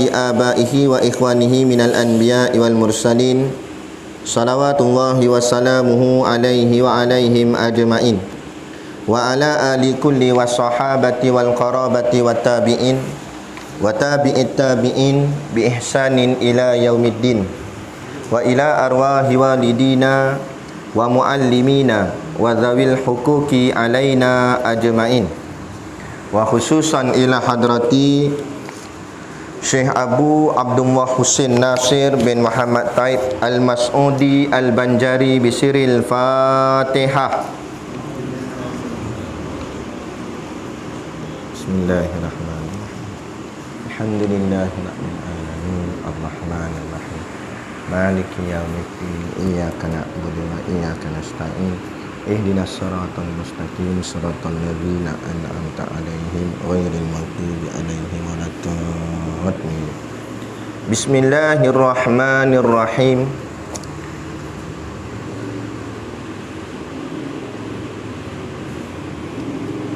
abaihi wa ikhwanihi minal anbiya'i wal mursalin salawatullahi wa salamuhu alaihi wa alaihim ajma'in wa ala ali kulli wa sahabati wal qarabati wa tabi'in wa tabi'it tabi'in bi ihsanin ila yaumiddin wa ila arwahi walidina wa muallimina wa dhawil huquqi alaina ajma'in wa khususan ila hadrati Syekh Abu Abdullah Husin Nasir bin Muhammad Taib Al-Mas'udi Al-Banjari bisiril Fatihah. Bismillahirrahmanirrahim. Alhamdulillahirabbil alamin arrahmanir rahim maliki yaumiddin iyyaka na'budu wa iyyaka nasta'in ihdinas siratal mustaqim siratal ladzina an'amta 'alaihim ghairil maghdubi 'alaihim waladdallin. Bismillahirrahmanirrahim.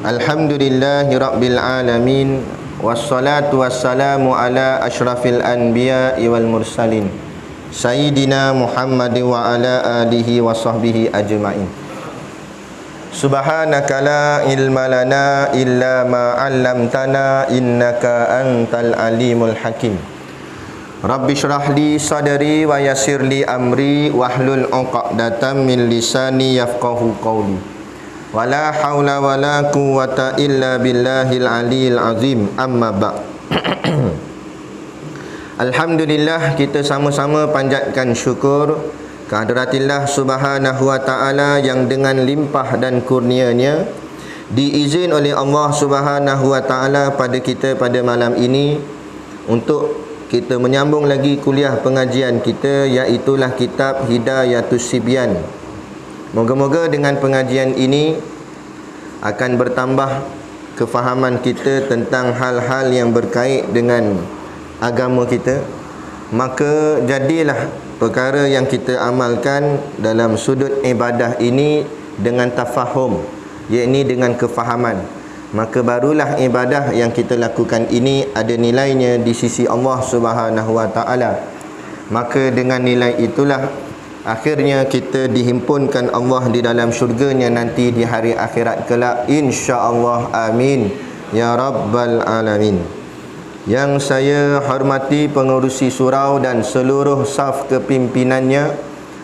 Alhamdulillahirabbil alamin wassalatu wassalamu ala asyrafil anbiya'i wal mursalin sayyidina Muhammad wa ala alihi wa sahbihi ajma'in. Subhanaka la ilma lana illa ma 'allamtana innaka antal alimul hakim. Rabbi shrah li sadri wa yassir li amri wahlul 'uqdatam min lisani yafqahu qawli. Wala haula wala quwwata illa billahil aliyil azim. Amma ba'. Alhamdulillah, kita sama-sama panjatkan syukur kehadiratillah subhanahu wa ta'ala yang dengan limpah dan kurnianya diizin oleh Allah subhanahu wa ta'ala pada kita pada malam ini untuk kita menyambung lagi kuliah pengajian kita, iaitulah kitab Hidayatus Sibyan. Moga-moga dengan pengajian ini akan bertambah kefahaman kita tentang hal-hal yang berkait dengan agama kita. Maka jadilah perkara yang kita amalkan dalam sudut ibadah ini dengan tafahum, yakni dengan kefahaman. Maka barulah ibadah yang kita lakukan ini ada nilainya di sisi Allah Subhanahu wa taala. Maka dengan nilai itulah akhirnya kita dihimpunkan Allah di dalam syurganya nanti di hari akhirat kelak, insya-Allah. Amin ya rabbal alamin. Yang saya hormati pengerusi surau dan seluruh saf kepimpinannya,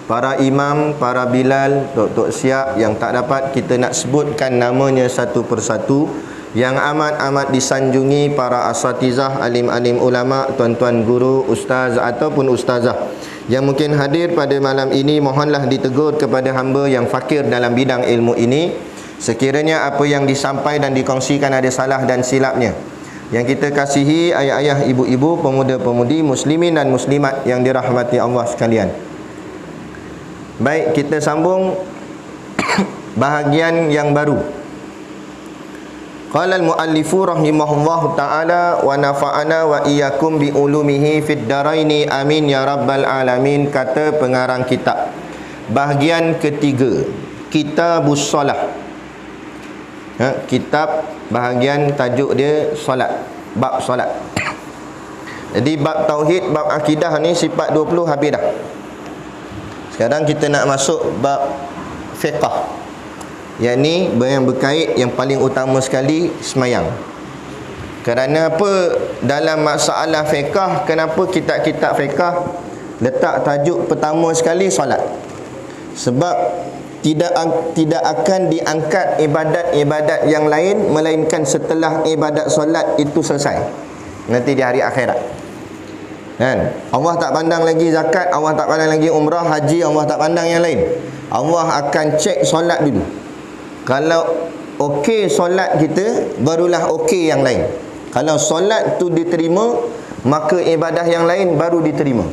para imam, para bilal, tok-tok siap yang tak dapat kita nak sebutkan namanya satu persatu, yang amat-amat disanjungi para asatizah, alim-alim ulama, tuan-tuan guru, ustaz ataupun ustazah yang mungkin hadir pada malam ini. Mohonlah ditegur kepada hamba yang fakir dalam bidang ilmu ini, sekiranya apa yang disampaikan dan dikongsikan ada salah dan silapnya. Yang kita kasihi ayah-ayah, ibu-ibu, pemuda-pemudi, muslimin dan muslimat yang dirahmati Allah sekalian. Baik, kita sambung bahagian yang baru. Qala al-muallifu rahimahullahu ta'ala wa nafa'ana wa iyyakum bi ulumihi fid daraini amin ya rabbal alamin. Kata pengarang kitab, bahagian ketiga, Kitabus Solah. Kitab bahagian tajuk dia solat, bab solat. Jadi bab tauhid, bab akidah ni sifat 20 habis dah. Sekarang kita nak masuk bab fiqh, yakni yang berkait yang paling utama sekali semayang. Kerana apa? Dalam masalah fiqh, kenapa kitab-kitab fiqh letak tajuk pertama sekali solat? Sebab tidak akan diangkat ibadat-ibadat yang lain melainkan setelah ibadat solat itu selesai, nanti di hari akhirat. Kan? Allah tak pandang lagi zakat, Allah tak pandang lagi umrah, haji, Allah tak pandang yang lain. Allah akan cek solat dulu. Kalau okey solat kita, barulah okey yang lain. Kalau solat tu diterima, maka ibadah yang lain baru diterima.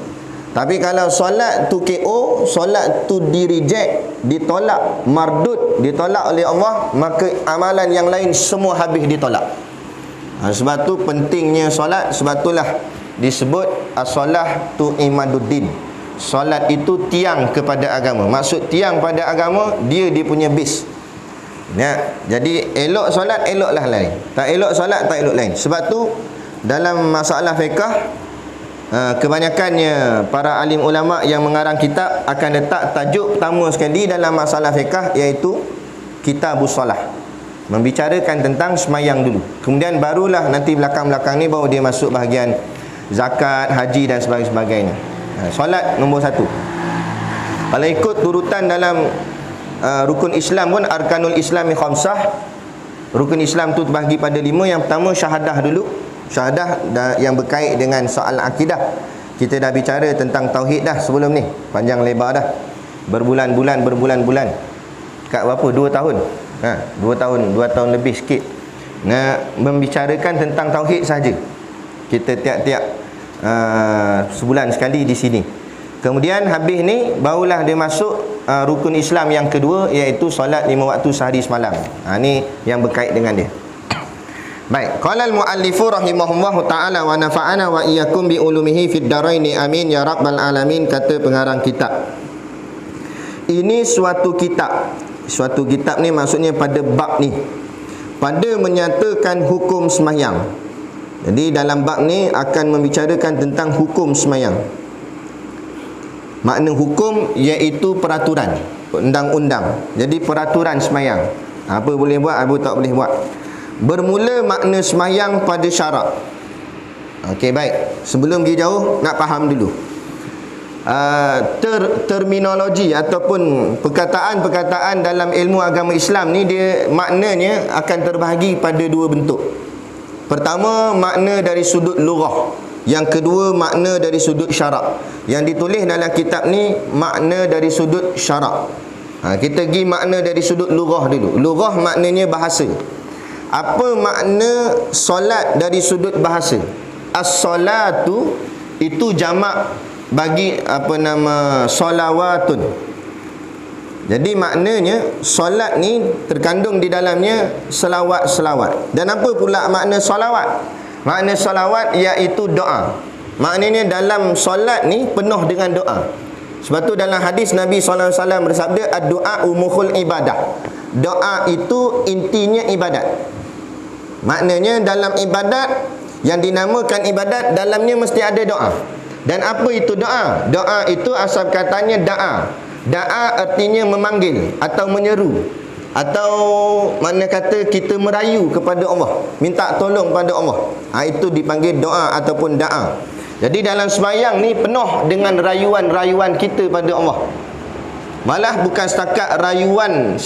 Tapi kalau solat tu KO, solat tu di-reject, ditolak, mardud, ditolak oleh Allah, maka amalan yang lain semua habis ditolak. Sebab tu pentingnya solat. Sebab itulah disebut as-solah tu imaduddin. Solat itu tiang kepada agama. Maksud tiang pada agama, dia punya base. Ya, jadi elok solat, eloklah lain. Tak elok solat, tak elok lain. Sebab tu dalam masalah fiqh, kebanyakannya para alim ulama yang mengarang kitab akan letak tajuk pertama sekali dalam masalah fiqh, iaitu Kitabus Solah, membicarakan tentang semayang dulu. Kemudian barulah nanti belakang-belakang ni baru dia masuk bahagian zakat, haji dan sebagainya. Solat nombor 1. Kalau ikut turutan dalam rukun Islam pun, arkanul Islami khamsah, rukun Islam tu terbahagi pada 5. Yang pertama syahadah dulu. Syahadah yang berkait dengan soal akidah. Kita dah bicara tentang tauhid dah sebelum ni, panjang lebar dah, berbulan-bulan. Kat berapa? 2 tahun. 2 tahun lebih sikit. Membicarakan tentang tauhid saja. Kita tiap-tiap sebulan sekali di sini. Kemudian habis ni barulah dia masuk rukun Islam yang kedua, iaitu solat 5 waktu sehari semalam. Ni yang berkait dengan dia. Baik, qala al-muallifu rahimahullahu taala wa nafa'ana wa iyyakum bi ulumihi fid daraini amin ya rabbal alamin. Kata pengarang kitab, ini suatu kitab. Suatu kitab ni maksudnya pada bab ni, pada menyatakan hukum sembahyang. Jadi dalam bab ni akan membicarakan tentang hukum sembahyang. Makna hukum iaitu peraturan, undang-undang. Jadi peraturan sembahyang, apa boleh buat, apa tak boleh buat. Bermula makna sembahyang pada syarak. Okey, baik. Sebelum pergi jauh, nak faham dulu terminologi ataupun perkataan-perkataan dalam ilmu agama Islam ni, dia maknanya akan terbahagi pada 2 bentuk. Pertama, makna dari sudut lughah. Yang kedua, makna dari sudut syarak. Yang ditulis dalam kitab ni makna dari sudut syarak. Kita pergi makna dari sudut lughah dulu. Lughah maknanya bahasa. Apa makna solat dari sudut bahasa? As-salatu itu jamak bagi solawatun. Jadi maknanya solat ni terkandung di dalamnya selawat-selawat. Dan apa pula makna solawat? Makna solawat iaitu doa. Maknanya dalam solat ni penuh dengan doa. Sebab tu dalam hadis Nabi SAW bersabda, ad-du'a umukhul ibadah. Doa itu intinya ibadat. Maknanya dalam ibadat, yang dinamakan ibadat, dalamnya mesti ada doa. Dan apa itu doa? Doa itu asal katanya da'a. Da'a artinya memanggil atau menyeru, atau mana kata kita merayu kepada Allah, minta tolong pada Allah. Itu dipanggil doa ataupun da'a. Jadi dalam sembahyang ni penuh dengan rayuan-rayuan kita pada Allah. Malah bukan setakat rayuan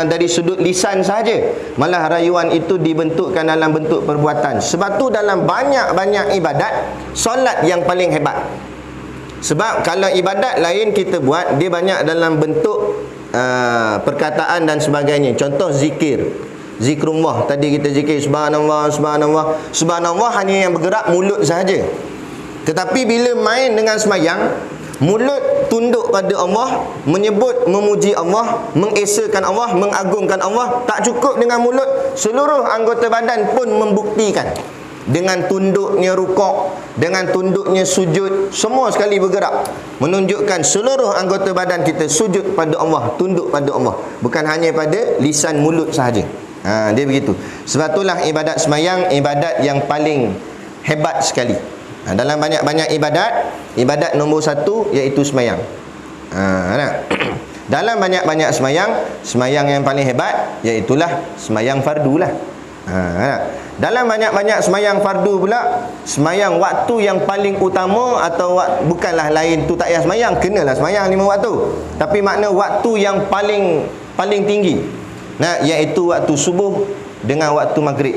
dari sudut lisan saja, malah rayuan itu dibentukkan dalam bentuk perbuatan. Sebab tu dalam banyak-banyak ibadat, solat yang paling hebat. Sebab kalau ibadat lain kita buat, dia banyak dalam bentuk perkataan dan sebagainya. Contoh zikir, zikrullah. Tadi kita zikir subhanallah, subhanallah. Subhanallah hanya yang bergerak mulut sahaja. Tetapi bila main dengan sembahyang, mulut tunduk pada Allah, menyebut, memuji Allah, mengesakan Allah, mengagungkan Allah. Tak cukup dengan mulut, seluruh anggota badan pun membuktikan. Dengan tunduknya rukuk, dengan tunduknya sujud, semua sekali bergerak, menunjukkan seluruh anggota badan kita sujud pada Allah, tunduk pada Allah, bukan hanya pada lisan mulut sahaja. Dia begitu. Sebab itulah ibadat sembahyang ibadat yang paling hebat sekali. Dalam banyak-banyak ibadat, ibadat nombor 1 iaitu sembahyang. Dalam banyak-banyak sembahyang yang paling hebat iaitulah sembahyang fardu lah. Dalam banyak-banyak sembahyang fardu pula, sembahyang waktu yang paling utama, atau bukanlah lain tu tak payah sembahyang, kenalah sembahyang 5 waktu, tapi makna waktu yang paling tinggi, iaitu waktu subuh dengan waktu maghrib.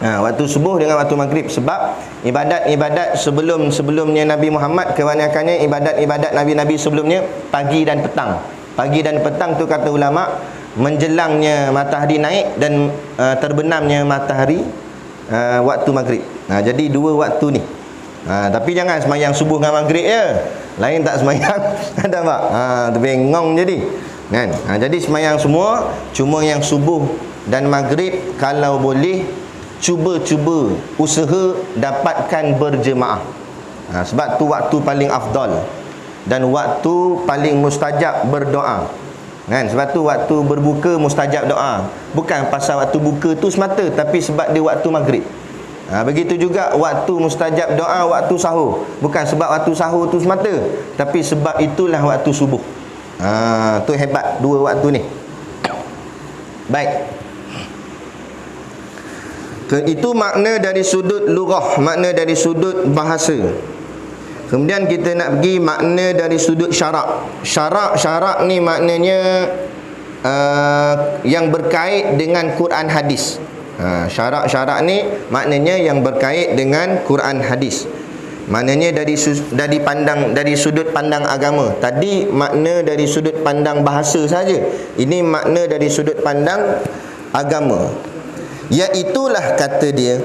Waktu subuh dengan waktu maghrib. Sebab ibadat-ibadat sebelumnya Nabi Muhammad, kebanyakannya ibadat-ibadat Nabi-Nabi sebelumnya pagi dan petang. Pagi dan petang tu kata ulama, menjelangnya matahari naik dan terbenamnya matahari waktu maghrib. Jadi 2 waktu ni. Tapi jangan semayang subuh dengan maghrib je, lain tak semayang. Ada tak? Terbengong jadi kan? Jadi semayang semua, cuma yang subuh dan maghrib kalau boleh cuba usaha dapatkan berjemaah. Sebab tu waktu paling afdal dan waktu paling mustajab berdoa kan. Sebab tu waktu berbuka mustajab doa, bukan pasal waktu buka tu semata, tapi sebab dia waktu maghrib. Begitu juga waktu mustajab doa, waktu sahur. Bukan sebab waktu sahur tu semata, tapi sebab itulah waktu subuh. Tu hebat dua waktu ni. Baik. Itu makna dari sudut lughah, makna dari sudut bahasa. Kemudian kita nak pergi makna dari sudut syarak. Syarak ni maknanya yang berkait dengan Quran hadis. Syarak ni maknanya yang berkait dengan Quran hadis. Maknanya dari sudut pandang agama. Tadi makna dari sudut pandang bahasa saja. Ini makna dari sudut pandang agama. Iaitulah kata dia,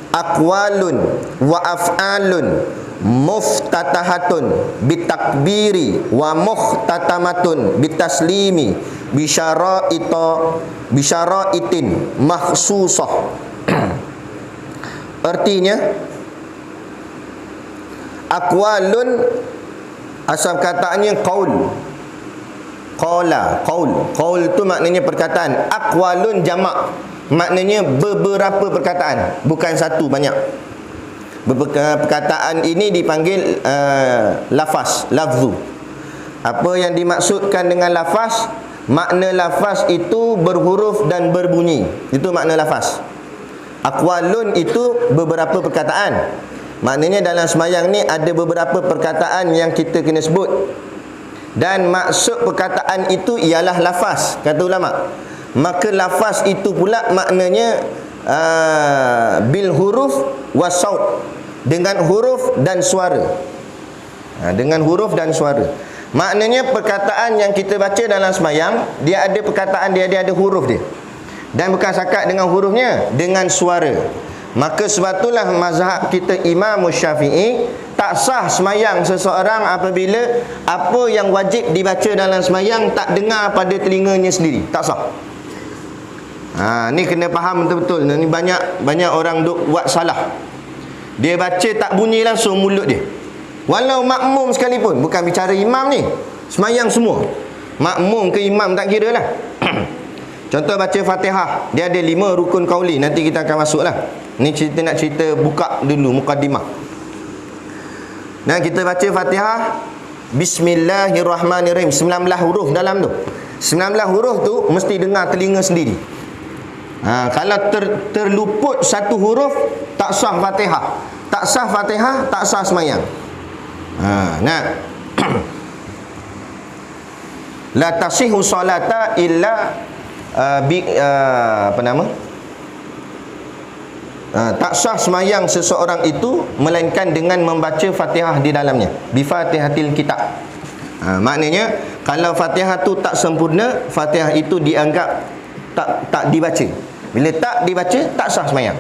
aqwalun wa af'alun muftatahatun bitakbiri wa muhtatamatun bitaslimi bisyaraitin makhsusah. Artinya, aqwalun asal katanya qaul. Qala, qaul tu maknanya perkataan. Aqwalun jamak, maknanya beberapa perkataan, bukan satu, banyak. Perkataan ini dipanggil lafaz, lafzu. Apa yang dimaksudkan dengan lafaz? Makna lafaz itu berhuruf dan berbunyi. Itu makna lafaz. Aqwalun itu beberapa perkataan. Maknanya dalam sembahyang ni ada beberapa perkataan yang kita kena sebut. Dan maksud perkataan itu ialah lafaz, kata ulama. Maka lafaz itu pula maknanya bil huruf wasaut, dengan huruf dan suara. Dengan huruf dan suara. Maknanya perkataan yang kita baca dalam sembahyang, dia ada perkataan dia ada huruf dia. Dan bukan sakat dengan hurufnya, dengan suara. Maka sebab itulah mazhab kita Imam Syafi'i, tak sah sembahyang seseorang apabila apa yang wajib dibaca dalam sembahyang tak dengar pada telinganya sendiri. Tak sah. Ni kena faham betul-betul. Ni banyak orang duk buat salah. Dia baca tak bunyi langsung mulut dia. Walau makmum sekalipun, bukan bicara imam ni, sembahyang semua. Makmum ke imam tak kira lah. Contoh baca Fatihah, dia ada 5 rukun qauli. Nanti kita akan masuk lah. Ni nak cerita buka dulu, mukaddimah. Nah, kita baca Fatihah, Bismillahirrahmanirrahim, 19 huruf dalam tu. 19 huruf tu mesti dengar telinga sendiri. Kalau terluput satu huruf, tak sah Fatihah. Tak sah Fatihah, tak sah sembahyang. La tasihhu salata illa tak sah sembahyang seseorang itu melainkan dengan membaca Fatihah di dalamnya. Bi Fatihatil kitab. Maknanya kalau Fatihah tu tak sempurna, Fatihah itu dianggap tak dibaca. Bila tak dibaca, tak sah sembahyang.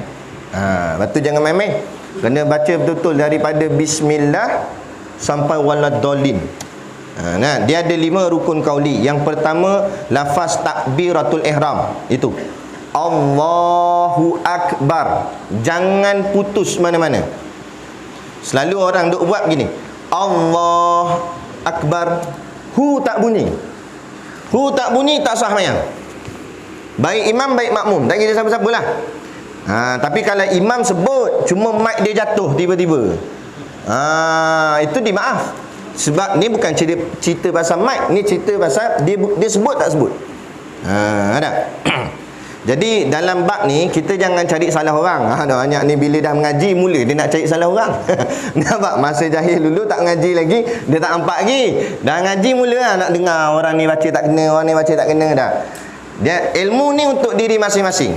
Lepas tu jangan main-main. Kena baca betul-betul daripada bismillah sampai waladdallin. Dia ada 5 rukun qauli. Yang pertama, lafaz takbiratul ihram. Itu Allahu Akbar. Jangan putus mana-mana. Selalu orang duk buat gini, Allah Akbar, hu tak bunyi. Hu tak bunyi, tak sah sembahyang. Baik imam, baik makmum, tak kira siapa-siapa lah. Tapi kalau imam sebut, cuma mic dia jatuh tiba-tiba, itu dimaaf. Sebab ni bukan cerita pasal mic, ni cerita pasal dia sebut tak sebut. Ada. Jadi dalam bab ni kita jangan cari salah orang. Banyak ni bila dah mengaji mula dia nak cari salah orang. Nampak masa jahil dulu tak mengaji lagi, dia tak nampak lagi. Dah ngaji mula nak dengar orang ni baca tak kena, orang ni baca tak kena dah. Dia ilmu ni untuk diri masing-masing.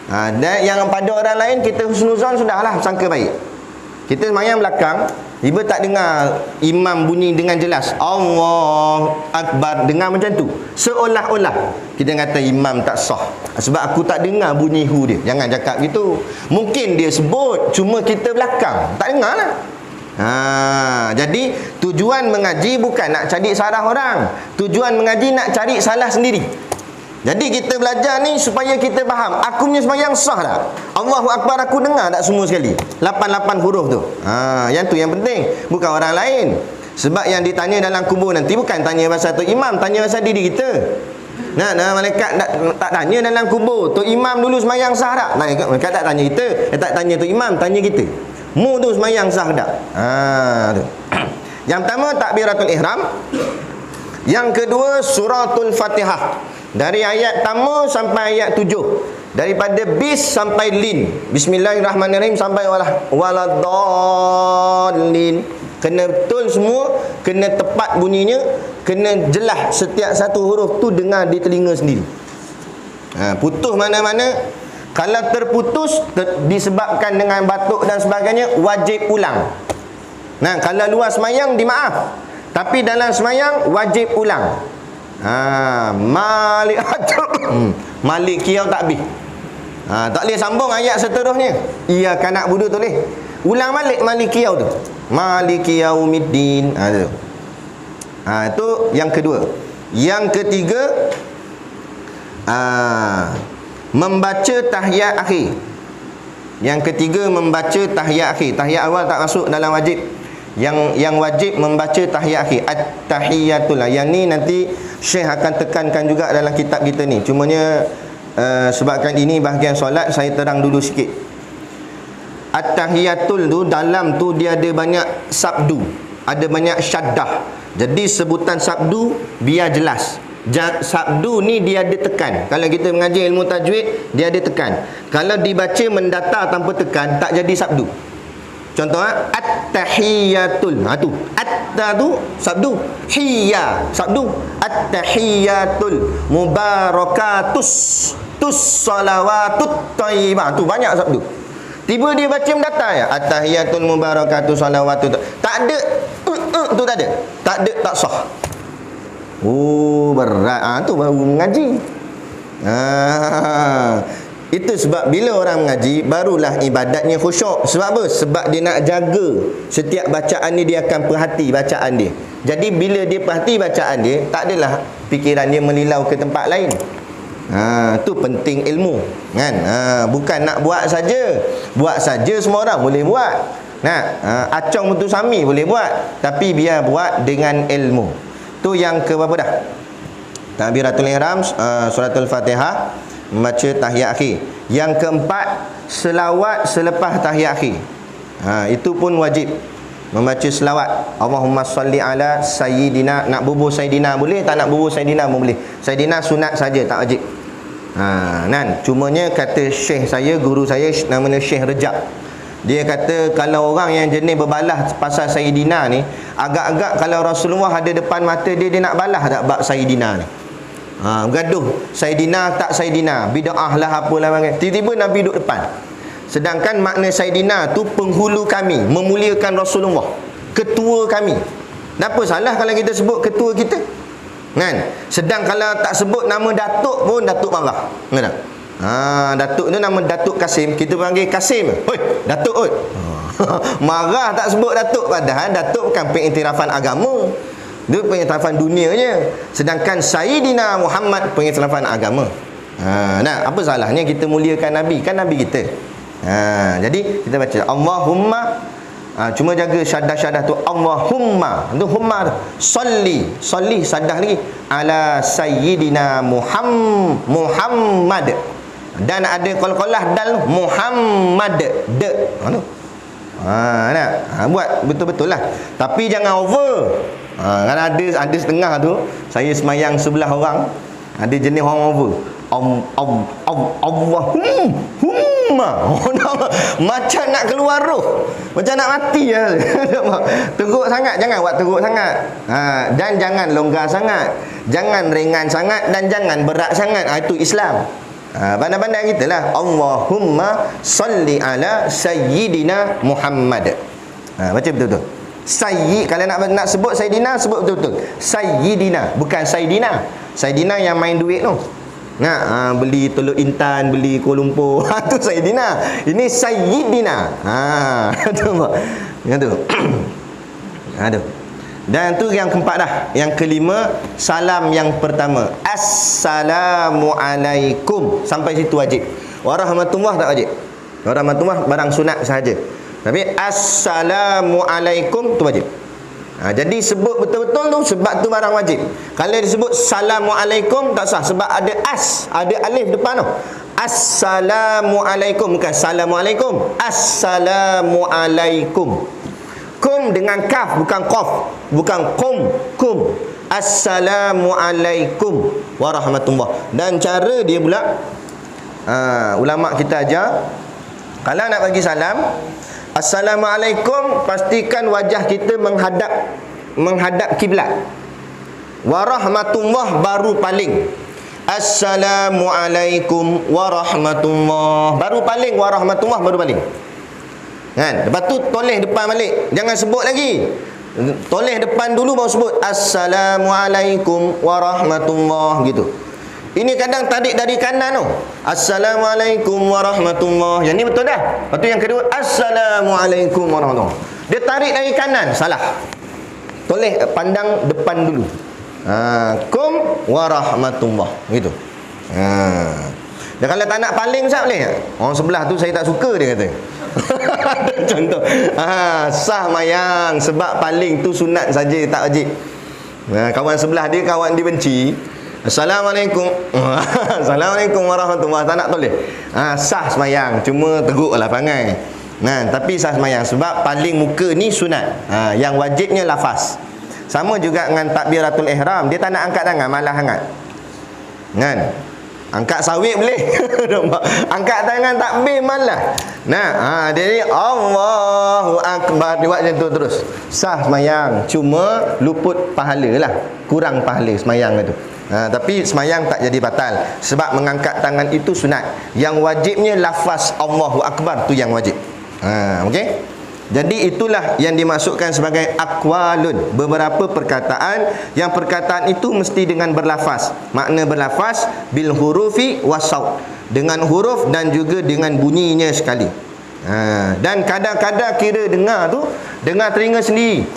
Dan yang pada orang lain kita husnuzon sudahlah, sangka baik. Kita sembahyang belakang, tiba tak dengar imam bunyi dengan jelas Allah Akbar, dengar macam tu, seolah-olah kita kata imam tak sah sebab aku tak dengar bunyi hu dia. Jangan cakap gitu. Mungkin dia sebut, cuma kita belakang tak dengar lah. Jadi tujuan mengaji bukan nak cari salah orang. Tujuan mengaji nak cari salah sendiri. Jadi kita belajar ni supaya kita faham, aku punya sembahyang sah tak? Allahu Akbar aku dengar tak semua sekali? 88 huruf tu. Yang tu yang penting, bukan orang lain. Sebab yang ditanya dalam kubur nanti bukan tanya pasal tu imam, tanya pasal diri kita. Nah, malaikat tak tanya dalam kubur, Tok Imam dulu semayang sah tak? Malaikat tak tanya kita, tak tanya Tok Imam, tanya kita. Mu tu semayang sah tak? Tu. Yang pertama takbiratul ihram. Yang kedua suratul Fatihah. Dari ayat pertama sampai ayat 7. Daripada bis sampai lin. Bismillahirrahmanirrahim sampai waladdallin. Kena betul semua, kena tepat bunyinya, kena jelas setiap satu huruf tu dengar di telinga sendiri. Putus mana-mana. Kalau terputus disebabkan dengan batuk dan sebagainya, wajib ulang. Nah, kalau luar semayang dimaaf, tapi dalam semayang wajib ulang. Malik Malikiyah tak habis. Tak boleh sambung ayat seterusnya. Iyyaka na'budu tu boleh. Ulang balik Malikiyah tu. Malikiyaumiddin. Itu yang kedua. Yang ketiga, membaca tahiyat akhir. Yang ketiga membaca tahiyat akhir. Tahiyat awal tak masuk dalam wajib. Yang wajib membaca tahiyat akhir, at-tahiyatul. Yang ni nanti Syekh akan tekankan juga dalam kitab kita ni. Cumanya sebabkan ini bahagian solat, saya terang dulu sikit. At-tahiyatul tu dalam tu dia ada banyak sabdu, ada banyak syaddah. Jadi sebutan sabdu biar jelas. Sabdu ni dia ada tekan. Kalau kita mengaji ilmu tajwid, dia ada tekan. Kalau dibaca mendatar tanpa tekan, tak jadi sabdu. Contoh, at-tahiyatul. Tu at-ta tu sabdu, hiya sabdu, at-tahiyatul mubarakatus tus salawatut thayyibah. Tu banyak sabdu. Tiba dia baca mendatar ya, at-tahiyatul mubarakatus salawatut. Tak ada tu tak ada. Tak ada, tak sah. Berat. Tu baru mengaji. Itu sebab bila orang mengaji, barulah ibadatnya khusyuk. Sebab apa? Sebab dia nak jaga setiap bacaan ni, dia akan perhati bacaan dia. Jadi bila dia perhati bacaan dia, tak adalah fikiran dia melilau ke tempat lain. Tu penting ilmu, kan? Bukan nak buat saja. Buat saja semua orang boleh buat. Acong Mutu Sami boleh buat, tapi biar buat dengan ilmu. Tu yang ke berapa dah? Takbiratul ihram, suratul Fatihah, membaca tahiyat akhir. Yang keempat, selawat selepas tahiyat akhir. Itu pun wajib. Membaca selawat. Allahumma salli ala sayyidina. Nak bubuh sayyidina boleh, tak nak bubuh sayyidina pun boleh. Sayyidina sunat saja, tak wajib. Cumanya kata syekh saya, guru saya namanya Syekh Rejab, dia kata kalau orang yang jenis berbalah pasal sayyidina ni, agak-agak kalau Rasulullah ada depan mata dia, dia nak balah tak bab sayyidina ni. Bergaduh sayyidina tak sayyidina, bid'ah lah apalah. Tiba-tiba Nabi duduk depan. Sedangkan makna sayyidina tu penghulu kami, memuliakan Rasulullah, ketua kami. Kenapa salah kalau kita sebut ketua kita? Kan? Sedang kalau tak sebut nama datuk pun, datuk marah. Kan? Datuk tu nama Datuk Kasim, kita panggil Kasim. Hoi, Datuk oi. Marah tak sebut datuk, padahal datuk bukan pengiktirafan agama. Dia pengiktirafan dunia je. Sedangkan Sayyidina Muhammad pengiktirafan agama. Apa salahnya kita muliakan Nabi? Kan Nabi kita. Jadi kita baca Allahumma, cuma jaga syadah-syadah tu. Allahumma, tu humma tu. Salli syadah lagi, ala Sayyidina Muhammad. Dan ada qalqalah dal Muhammad de. Buat betul-betul lah. Tapi jangan over. Kan ada setengah tu, saya semayang sebelah orang, ada jenis orang over. Macam nak keluar roh, macam nak mati ya. Teruk sangat, jangan buat teruk sangat. Dan jangan longgar sangat, jangan ringan sangat, dan jangan berat sangat. Itu Islam. Pandai-pandai kita lah. Allahumma salli ala Sayyidina Muhammad. Baca betul-betul. Kalau nak sebut Sayyidina, sebut betul-betul. Sayyidina, bukan Sayyidina. Sayyidina yang main duit tu. Beli Teluk Intan, beli Kuala Lumpur. Tu Sayyidina. Ini Sayyidina. Itu. Aduh. Dan tu yang keempat dah. Yang kelima, salam yang pertama. Assalamualaikum. Sampai situ wajib. Warahmatullah tak wajib. Warahmatullah barang sunat sahaja. Tapi Assalamualaikum tu wajib. Jadi sebut betul-betul tu sebab tu barang wajib. Kalau disebut Assalamualaikum tak sah sebab ada ada alif depan tu. Assalamualaikum, bukan Assalamualaikum. Assalamualaikum. Kum dengan kaf, bukan qaf, bukan kum. Assalamualaikum warahmatullah. Dan cara dia pula ulama kita ajar, kalau nak bagi salam, Assalamualaikum, pastikan wajah kita menghadap kiblat. Warahmatullah baru paling. Assalamualaikum warahmatullah baru paling, warahmatullah baru paling. Kan? Lepas tu toleh depan balik. Jangan sebut lagi. Toleh depan dulu baru sebut Assalamualaikum warahmatullah gitu. Ini kadang tarik dari kanan tu. Assalamualaikum warahmatullah. Yang ni betul dah. Lepas tu yang kedua Assalamualaikum warahmatullah. Dia tarik dari kanan, salah. Toleh pandang depan dulu. Kum warahmatullah gitu. Dan kalau tak nak paling tak boleh. Orang sebelah tu saya tak suka dia kata. Contoh. Sah mayang sebab paling tu sunat saja tak wajib. Kawan sebelah dia, kawan dia benci. Assalamualaikum. Assalamualaikum warahmatullahi. Tak nak toleh. Sah semayang, cuma teruklah pangai. Tapi sah semayang sebab paling muka ni sunat. Yang wajibnya lafaz. Sama juga dengan takbiratul ihram, dia tak nak angkat tangan, malah hangat. Kan? Angkat sawit boleh. Angkat tangan takbir malah. Dia ni Allahu Akbar, dia buat macam tu terus. Sah semayang, cuma luput pahala lah, kurang pahala semayang tu. Tapi semayang tak jadi batal sebab mengangkat tangan itu sunat. Yang wajibnya lafaz Allahu Akbar tu yang wajib. Okey. Jadi itulah yang dimaksudkan sebagai aqwalun, beberapa perkataan yang perkataan itu mesti dengan berlafaz. Makna berlafaz bil hurufi wasaut, dengan huruf dan juga dengan bunyinya sekali. Dan kadang-kadang kira dengar tu dengar telinga sendiri.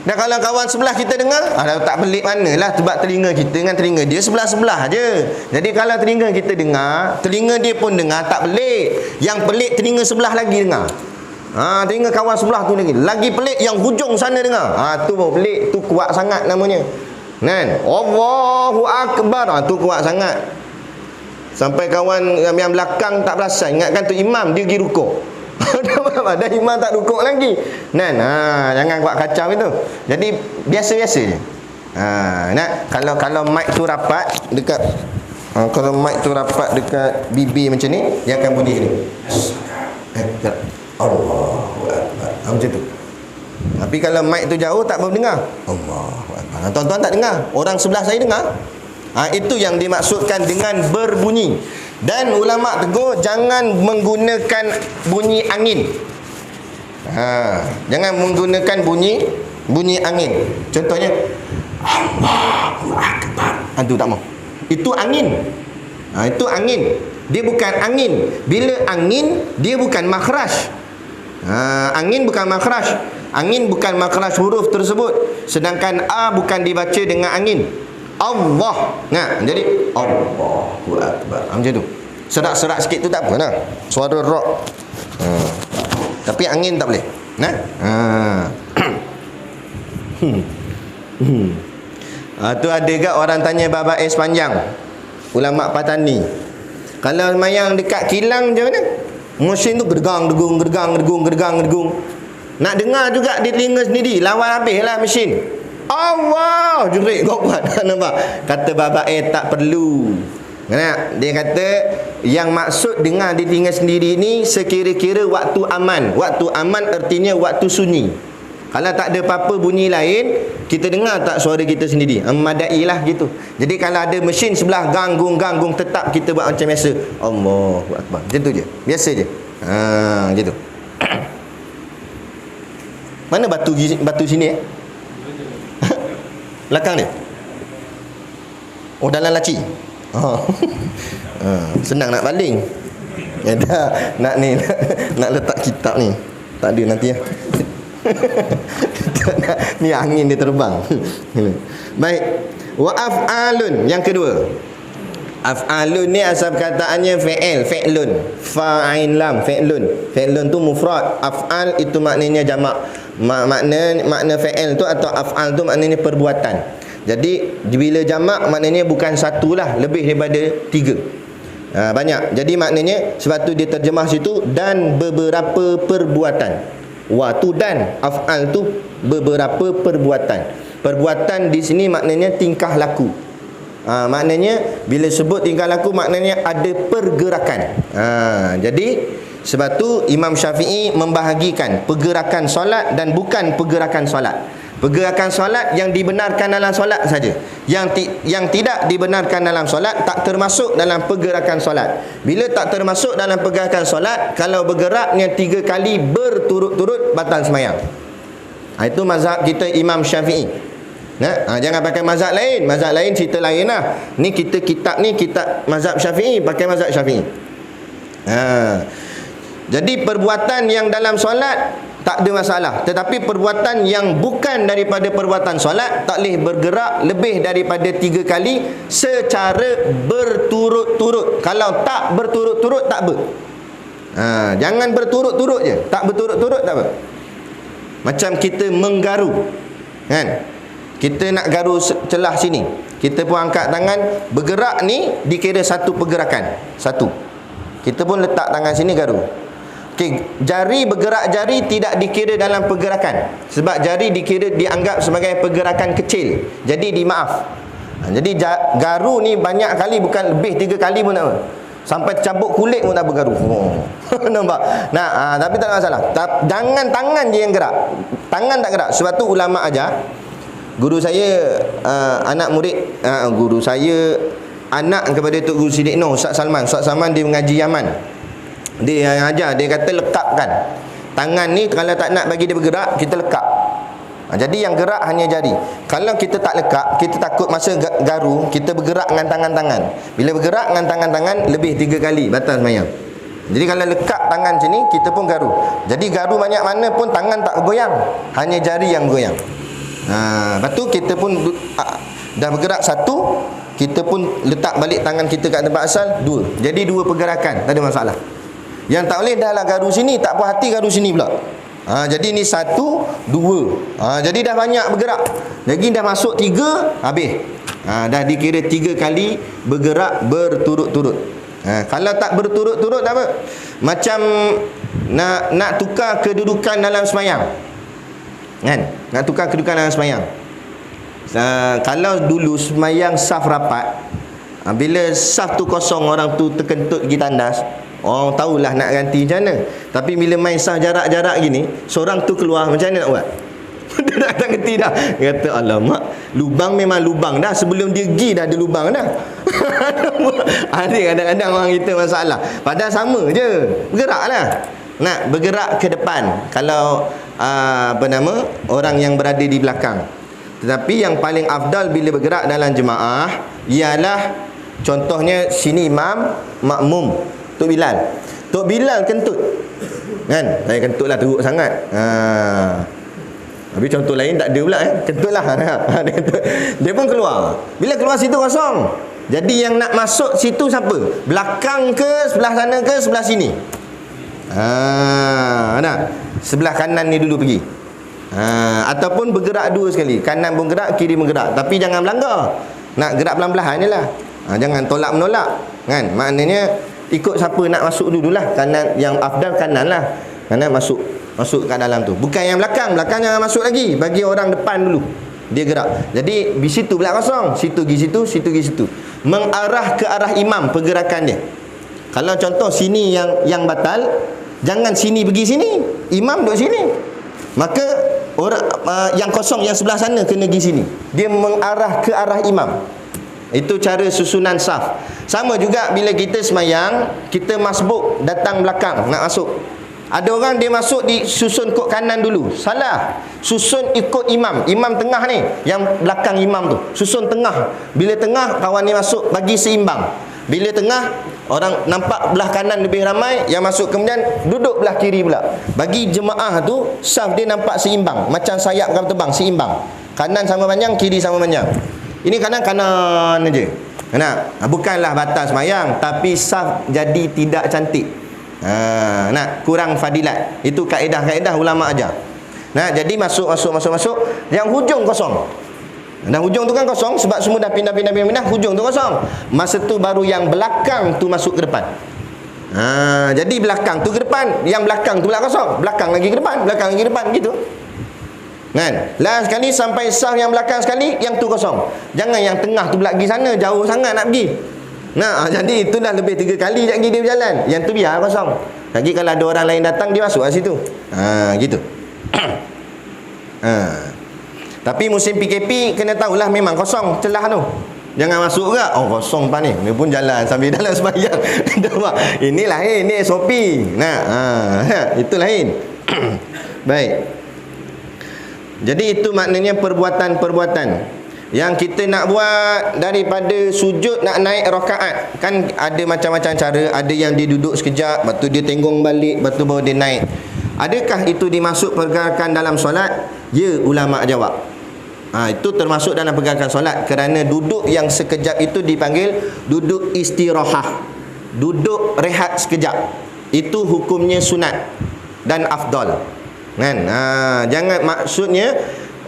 Dan kalau kawan sebelah kita dengar, tak pelik manalah sebab telinga kita dengan telinga dia sebelah-sebelah je. Jadi kalau telinga kita dengar, telinga dia pun dengar, tak pelik. Yang pelik telinga sebelah lagi dengar. Telinga kawan sebelah tu lagi pelik yang hujung sana dengar. Tu baru pelik, tu kuat sangat namanya. Kan? Allahu Akbar, tu kuat sangat. Sampai kawan yang belakang tak perasan, ingatkan tu imam, dia pergi rukuk. Dah imam tak rukuk lagi. Jangan buat kacau itu. Jadi biasa-biasa je. Kalau mic tu rapat dekat kalau mic tu rapat dekat bibir macam ni, dia akan bunyi ni. Allahu Akbar. Macam tu. Tapi kalau mic tu jauh tak boleh dengar. Allahu Akbar. Tuan-tuan tak dengar, orang sebelah saya dengar. Itu yang dimaksudkan dengan berbunyi. Dan ulama tegur jangan menggunakan bunyi angin. Jangan menggunakan bunyi angin. Contohnya Allahu Akbar. Itu tak mau. Itu angin. Itu angin. Dia bukan angin. Bila angin, dia bukan makhraj. Angin bukan makhraj. Angin bukan makhraj huruf tersebut. Sedangkan A bukan dibaca dengan angin. Allah. Jadi Allahu Akbar. Macam tu. Serak-serak sikit tu tak apa lah. Suara rock. Tapi angin tak boleh. Tu ada gak orang tanya bab ais panjang. Ulama Patani. Kalau semayang dekat kilang macam mana? Mesin tu gergang-gergung. Nak dengar juga di telinga sendiri. Lawan habislah mesin. Allah jerit kau buat. Nampak? Kata bab ais tak perlu. Dia kata yang maksud dengar di telinga sendiri ni sekira-kira waktu aman. Waktu aman artinya waktu sunyi. Kalau tak ada apa-apa bunyi lain, kita dengar tak suara kita sendiri. Memadai lah gitu. Jadi kalau ada mesin sebelah ganggung, tetap kita buat macam biasa. Allahu Akbar. Macam tu je. Biasa je. Gitu. Mana batu sini belakang dia? Dalam laci. Senang nak baling. Nak letak kitab ni. Tak ada nanti ya. Ni angin dia terbang. Baik. Wa af'alun yang kedua. Af'alun ni asal perkataannya fi'lun. Fa'in lam fi'lun. Fi'lun tu mufrad. Af'al itu maknanya jamak. Makna fa'il tu atau af'al tu maknanya perbuatan. Jadi bila jamak maknanya bukan satu lah, lebih daripada 3. Banyak. Jadi maknanya sebab tu dia terjemah situ dan beberapa perbuatan. Wa tu dan, af'al tu beberapa perbuatan. Perbuatan di sini maknanya tingkah laku. Maknanya bila sebut tingkah laku maknanya ada pergerakan. Jadi sebab tu Imam Syafi'i membahagikan pergerakan solat dan bukan pergerakan solat. Pergerakan solat yang dibenarkan dalam solat saja. Yang tidak dibenarkan dalam solat tak termasuk dalam pergerakan solat. Bila tak termasuk dalam pergerakan solat, kalau bergeraknya 3 kali berturut-turut batal sembahyang. Itu mazhab kita Imam Syafi'i. Jangan pakai mazhab lain. Mazhab lain cerita lain lah. Ni kitab ni kitab mazhab Syafi'i, pakai mazhab Syafi'i. Jadi perbuatan yang dalam solat tak ada masalah. Tetapi perbuatan yang bukan daripada perbuatan solat tak boleh bergerak lebih daripada 3 kali secara berturut-turut. Kalau tak berturut-turut tak apa. Jangan berturut-turut je. Tak berturut-turut tak apa. Macam kita menggaru, kan? Kita nak garu celah sini, kita pun angkat tangan. Bergerak ni dikira satu pergerakan. Satu. Kita pun letak tangan sini garu. Okey, jari bergerak, jari tidak dikira dalam pergerakan. Sebab jari dianggap sebagai pergerakan kecil. Jadi dimaaf. Jadi garu ni banyak kali, bukan lebih 3 kali pun tak apa. Sampai cabuk kulit pun tak bergaru. Nampak? Tapi tak ada masalah. Jangan tangan je yang gerak. Tangan tak gerak. Sebab tu ulama ajar. Guru saya anak murid guru saya anak kepada Tok Guru Siddiq Noh, Ustaz Salman. Ustaz Salman dia mengaji Yaman. Dia yang ajar, dia kata lekapkan. Tangan ni kalau tak nak bagi dia bergerak, kita lekap. Jadi yang gerak hanya jari. Kalau kita tak lekap, kita takut masa garu kita bergerak dengan tangan-tangan. Bila bergerak dengan tangan-tangan lebih 3 kali batal sembahyang. Jadi kalau lekap tangan sini, kita pun garu. Jadi garu banyak mana pun tangan tak bergoyang, hanya jari yang bergoyang. Lepas tu kita pun dah bergerak satu, kita pun letak balik tangan kita kat tempat asal, 2. Jadi 2 pergerakan, tak ada masalah. Yang tak boleh dah lah garu sini, tak puas hati garu sini pula. Jadi ni 1, 2. Jadi dah banyak bergerak. Jadi dah masuk 3, habis. Dah dikira 3 kali bergerak berturut-turut. Kalau tak berturut-turut tak apa. Macam nak tukar kedudukan dalam sembahyang, kan? Nak tukar kedudukan dalam sembahyang. Kalau dulu sembahyang saf rapat, bila saf tu kosong, orang tu terkentut pergi tandas, orang tahulah nak ganti macam mana. Tapi bila main saf jarak-jarak gini, seorang tu keluar, macam mana nak buat? Dia tak ngerti dah. Dia kata, alamak, lubang memang lubang dah. Sebelum dia pergi dah ada lubang dah. Ada kadang-kadang orang kita masalah. Padahal sama je, bergeraklah. Nak bergerak ke depan kalau orang yang berada di belakang. Tetapi yang paling afdal bila bergerak dalam jemaah ialah, contohnya sini imam, makmum, Tok Bilal kentut, kan? Saya kentut lah, teruk sangat. Habis contoh lain tak ada pula, kentut lah. Dia pun keluar. Bila keluar situ kosong. Jadi yang nak masuk situ siapa? Belakang ke, sebelah sana ke, sebelah sini? Nak sebelah kanan ni dulu pergi. Ataupun bergerak 2 sekali. Kanan pun gerak, kiri pun gerak. Tapi jangan melanggar. Nak gerak pelan-pelan je lah. Jangan tolak menolak, kan? Maknanya ikut siapa nak masuk dululah. Kanan, yang afdal kanan lah. Kanan masuk kat dalam tu. Bukan yang belakang. Belakang jangan masuk lagi. Bagi orang depan dulu, dia gerak. Jadi di situ pula kosong. Situ pergi situ, situ pergi situ. Mengarah ke arah imam pergerakan dia. Kalau contoh sini yang batal, jangan sini pergi sini, imam duduk sini. Maka orang yang kosong yang sebelah sana kena pergi sini. Dia mengarah ke arah imam. Itu cara susunan saf. Sama juga bila kita semayang, kita masbuk datang belakang nak masuk. Ada orang dia masuk di susun kok kanan dulu. Salah. Susun ikut imam. Imam tengah ni, yang belakang imam tu. Susun tengah. Bila tengah, kawan ni masuk, bagi seimbang. Bila tengah, orang nampak belah kanan lebih ramai, yang masuk kemudian duduk belah kiri pula. Bagi jemaah tu, saf dia nampak seimbang. Macam sayap kapal terbang, seimbang. Kanan sama panjang, kiri sama panjang. Ini kanan aja. Bukanlah batas semayang, tapi saf jadi tidak cantik. Nak kurang fadilat. Itu kaedah-kaedah ulama ajar. Nah, jadi masuk. Yang hujung kosong. Dan hujung tu kan kosong sebab semua dah pindah, hujung tu kosong. Masa tu baru yang belakang tu masuk ke depan. Jadi belakang tu ke depan, yang belakang tu pula kosong. Belakang lagi ke depan, gitu. Kan? Last sekali sampai saf yang belakang sekali, yang tu kosong. Jangan yang tengah tu pula pergi sana, jauh sangat nak pergi. Nah, jadi itu dah lebih 3 kali lagi dia berjalan. Yang tu biar kosong. Lagi kalau ada orang lain datang, dia masuk kat situ. Gitu. Tapi musim PKP kena tahulah memang kosong celah tu. Jangan masuk ke, kosong pan ni. Dia pun jalan sambil dalam sembahyang. Ini lain, ini SOP. Itu lain. Baik. Jadi itu maknanya perbuatan-perbuatan yang kita nak buat daripada sujud nak naik rakaat. Kan ada macam-macam cara. Ada yang dia duduk sekejap, lepas tu dia tengok balik, lepas tu baru dia naik. Adakah itu dimasuk pergerakan dalam solat? Ya, ulama jawab. Itu termasuk dalam pergerakan solat, kerana duduk yang sekejap itu dipanggil duduk istirahah, duduk rehat sekejap. Itu hukumnya sunat dan afdal. Kan? Jangan, maksudnya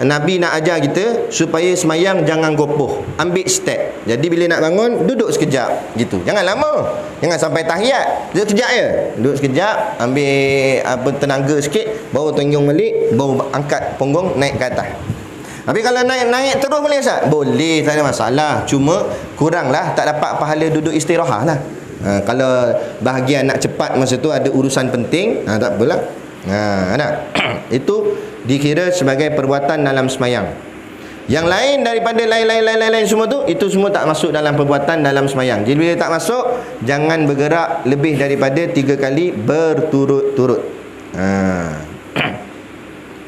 Nabi nak ajar kita supaya semayang jangan gopoh, ambil step. Jadi bila nak bangun, duduk sekejap gitu. Jangan lama. Jangan sampai tahiyat. Duduk sekejap je. Duduk sekejap, ambil tenaga sikit, baru tengok balik, baru angkat punggung naik ke atas. Tapi kalau naik terus boleh Ustaz? Boleh, tak ada masalah. Cuma kuranglah, tak dapat pahala duduk istirahah lah. Kalau bahagian nak cepat masa tu ada urusan penting, tak apalah. Itu dikira sebagai perbuatan dalam semayang. Yang lain daripada lain semua tu, itu semua tak masuk dalam perbuatan dalam semayang. Jadi bila tak masuk, jangan bergerak lebih daripada 3 kali berturut-turut.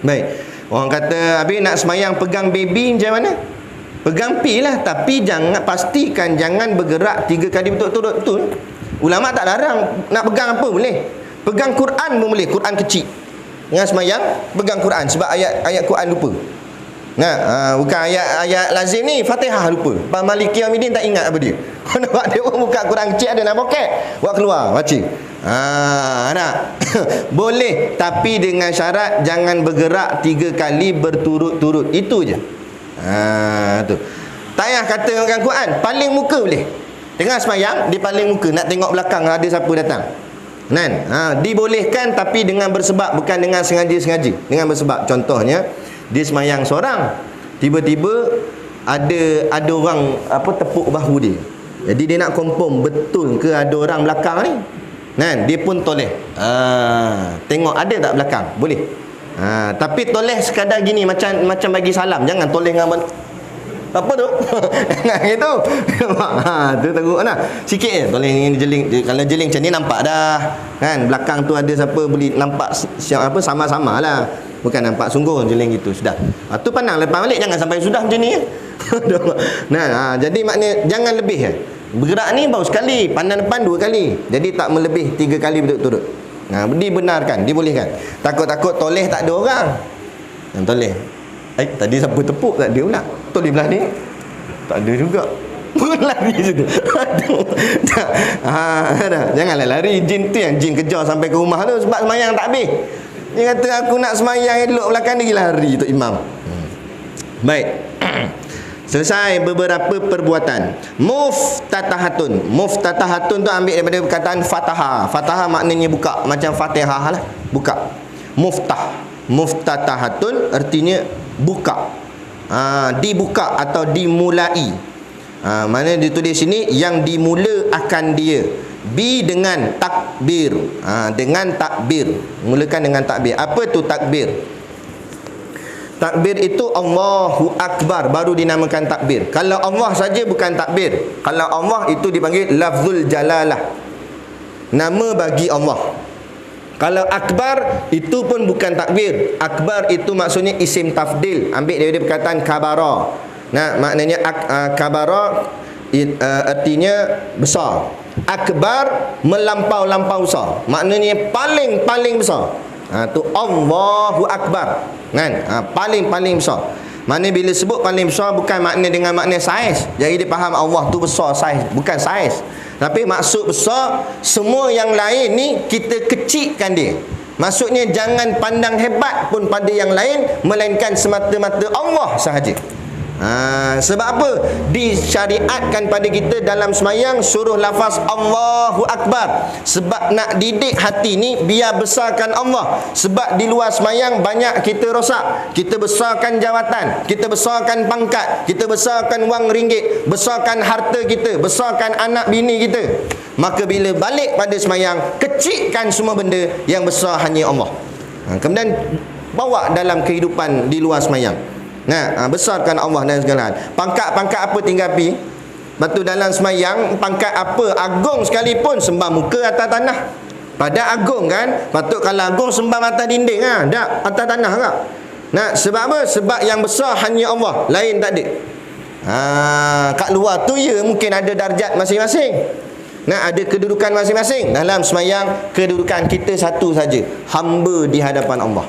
Baik. Orang kata, habis nak semayang pegang baby macam mana? Pegang pi lah, tapi jangan, pastikan jangan bergerak 3 kali berturut-turut. Betul. Ulama tak larang, nak pegang apa boleh. Pegang Quran pun boleh, Quran kecil. Dengan semayang pegang Quran, sebab ayat Quran lupa. Bukan ayat lazim ni, Fatihah lupa. Pak Maliki Yawmiddin tak ingat apa dia. Nampak dia pun buka Quran kecil, ada dalam poket, buat keluar baca. Nak boleh, tapi dengan syarat jangan bergerak 3 kali berturut-turut. Itu je. Tu. Tak payah kata pegang Quran, paling muka boleh. Tengah semayang, di paling muka, nak tengok belakang ada siapa datang. Dibolehkan, tapi dengan bersebab, bukan dengan sengaja-sengaja. Dengan bersebab. Contohnya, dia semayang seorang, tiba-tiba ada orang tepuk bahu dia. Jadi dia nak confirm betul ke ada orang belakang ni. Dia pun toleh. Tengok ada tak belakang, boleh. Tapi toleh sekadar gini, macam bagi salam. Jangan toleh dengan apa tu? Jangan gitu. Tu teruk lah. Sikit je toleh ni jeling. Kalau jeling macam ni nampak dah. Kan belakang tu ada siapa, boleh nampak sama-sama lah. Bukan nampak sungguh jeling gitu, sudah. Tu pandang lepas balik, jangan sampai sudah macam ni. Jadi maknanya jangan lebih ya. Bergerak ni baru sekali, pandang depan 2 kali. Jadi tak melebih 3 kali berturut-turut. Dibenarkan, dibolehkan. Takut-takut toleh tak ada orang. Yang toleh. Tadi siapa tepuk, tak ada pula. Toleh belah ni, tak ada juga. Pun lari situ. Janganlah lari. Jin tu yang jin kejar sampai ke rumah tu, sebab semayang tak habis. Dia kata aku nak semayang, duduk belakang dia lari tu imam. Baik. Selesai beberapa perbuatan. Muftatahatun. Muftatahatun tu ambil daripada perkataan fataha. Fataha maknanya buka, macam Fatihah lah, buka. Muftatahatun artinya buka. Dibuka atau dimulai. Mana ditulis sini yang dimula akan dia. Dengan takbir. Dengan takbir. Mulakan dengan takbir. Apa tu takbir? Takbir itu Allahu Akbar, baru dinamakan takbir. Kalau Allah saja bukan takbir. Kalau Allah itu dipanggil lafzul jalalah, nama bagi Allah. Kalau akbar itu pun bukan takbir. Akbar itu maksudnya isim tafdil, ambil daripada perkataan kabara. Maknanya kabara artinya besar. Akbar melampau-lampau besar, maknanya paling besar. Tu Allahu Akbar. Kan? Paling besar. Maknanya bila sebut paling besar, bukan makna dengan makna saiz. Jadi dia faham Allah tu besar saiz, bukan saiz. Tapi maksud besar, semua yang lain ni kita kecilkan dia. Maksudnya jangan pandang hebat pun pada yang lain, melainkan semata-mata Allah sahaja. Sebab apa? Disyariatkan pada kita dalam semayang suruh lafaz Allahu Akbar. Sebab nak didik hati ni biar besarkan Allah. Sebab di luar semayang banyak kita rosak. Kita besarkan jawatan, kita besarkan pangkat, kita besarkan wang ringgit, besarkan harta kita, besarkan anak bini kita. Maka bila balik pada semayang, kecilkan semua benda, yang besar hanya Allah. Kemudian bawa dalam kehidupan di luar semayang. Besarkan Allah dan segala hal. Pangkat-pangkat apa tinggal pi. Batu dalam semayang, pangkat apa agung sekalipun, sembah muka atas tanah. Pada agung kan, patut kalau agung sembah atas dinding tak atas tanah tak. Sebab apa? Sebab yang besar hanya Allah, lain tak ada. Kat luar tu ya mungkin ada darjat masing-masing. Ada kedudukan masing-masing. Dalam semayang, kedudukan kita satu saja, hamba di hadapan Allah.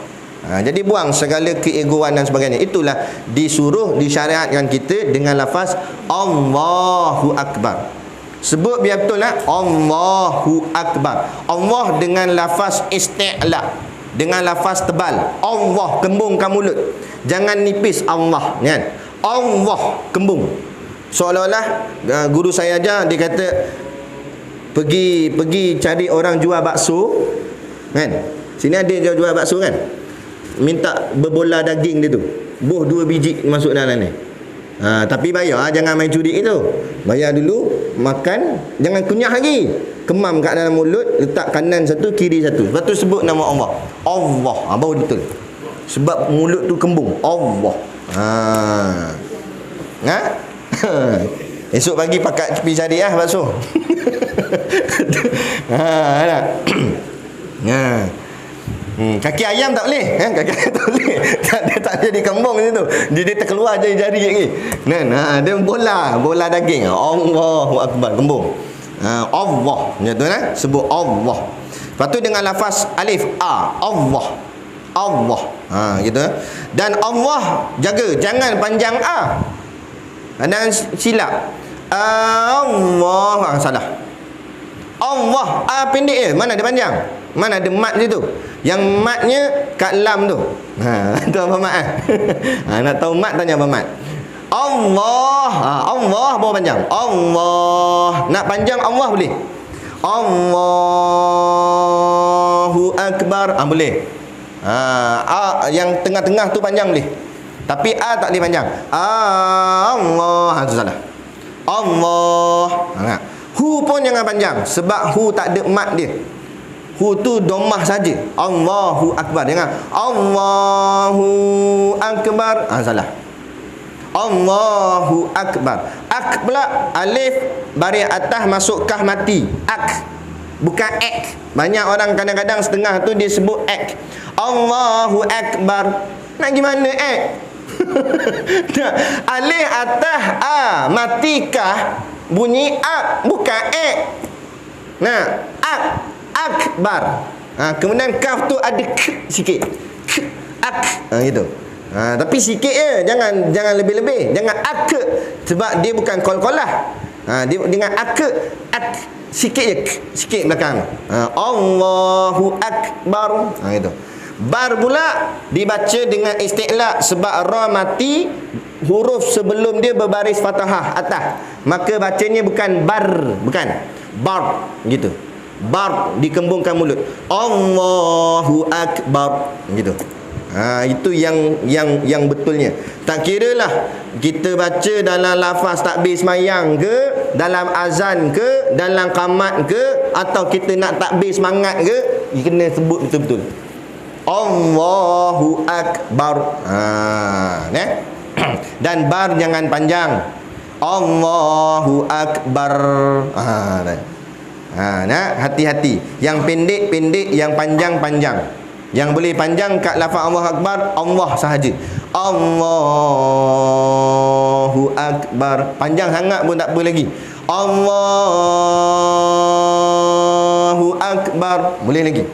Jadi buang segala keegoan dan sebagainya. Itulah disuruh, disyariatkan kita dengan lafaz Allahu Akbar. Sebut biar betul lah, Allahu Akbar. Allah dengan lafaz isti'la, dengan lafaz tebal. Allah, kembungkan mulut. Jangan nipis Allah kan. Allah kembung. Seolah-olah guru saya ajar, dia kata pergi cari orang jual bakso kan. Sini ada jual bakso kan. Minta berbola daging dia tu, buh 2 biji masuk dalam ni. Tapi bayar, jangan main curi itu. Bayar dulu, makan, jangan kunyah lagi. Kemam kat dalam mulut, letak kanan satu, kiri satu. Lepas tu sebut nama Allah. Allah, baru betul. Sebab mulut tu kembung. Allah. Esok pagi pakat pergi cari bakso. Kaki ayam tak boleh kaki ayam tak boleh. Dia tak jadi kembung situ. Dia terkeluar jari-jari lagi. Dia bola daging. Allahu Akbar, kembung. Allah macam tu sebut Allah. Lepas tu dengan lafaz alif A, Allah. Allah. Gitu. Dan Allah jaga, jangan panjang A. Jangan silap. Allah salah. Allah pendek je, mana ada panjang? Mana ada mat situ? Yang matnya kat lam tu. Tu apa mat? Nak tahu mat, tanya apa mat. Allah. Allah bawa panjang. Allah. Nak panjang Allah boleh. Allahu Akbar. Boleh. Yang tengah-tengah tu panjang boleh. Tapi A tak boleh panjang. Allah. Itu salah. Allah. Hu pun jangan panjang, sebab hu tak ada mat dia. Hu tu domah saja. Allahu Akbar. Jangan Allahu Akbar. Salah. Allahu Akbar. Ak pula alif baris atas masuk kah mati. Ak. Bukan ek. Banyak orang kadang-kadang setengah tu dia sebut ek. Allahu Akbar. Nak gimana ek? Alif atas mati kah bunyi ak, bukan ek. Ak. Akbar. Kemudian kaf tu ada k sikit. K, ak. Gitu. Tapi sikit je, jangan lebih-lebih. Jangan ak, sebab dia bukan qalqalah. Dia dengan ak, sikit je, k, sikit belakang. Allahu Akbar. Gitu. Bar pula dibaca dengan isti'la, sebab ra mati, huruf sebelum dia berbaris fathah atas. Maka bacanya bukan bar, bukan bar gitu. Bar, dikembungkan mulut. Allahu Akbar gitu. Itu yang betulnya. Tak kiralah kita baca dalam lafaz takbir semayang ke, dalam azan ke, dalam qamat ke, atau kita nak takbir semangat ke, kena sebut betul-betul. Allahu Akbar. Dan bar jangan panjang. Allahu Akbar. Hati-hati. Yang pendek-pendek, yang panjang-panjang. Yang boleh panjang kat lafaz Allahu Akbar, Allah sahaja. Allahu Akbar. Panjang sangat pun tak apa lagi. Allahu Akbar. Boleh lagi.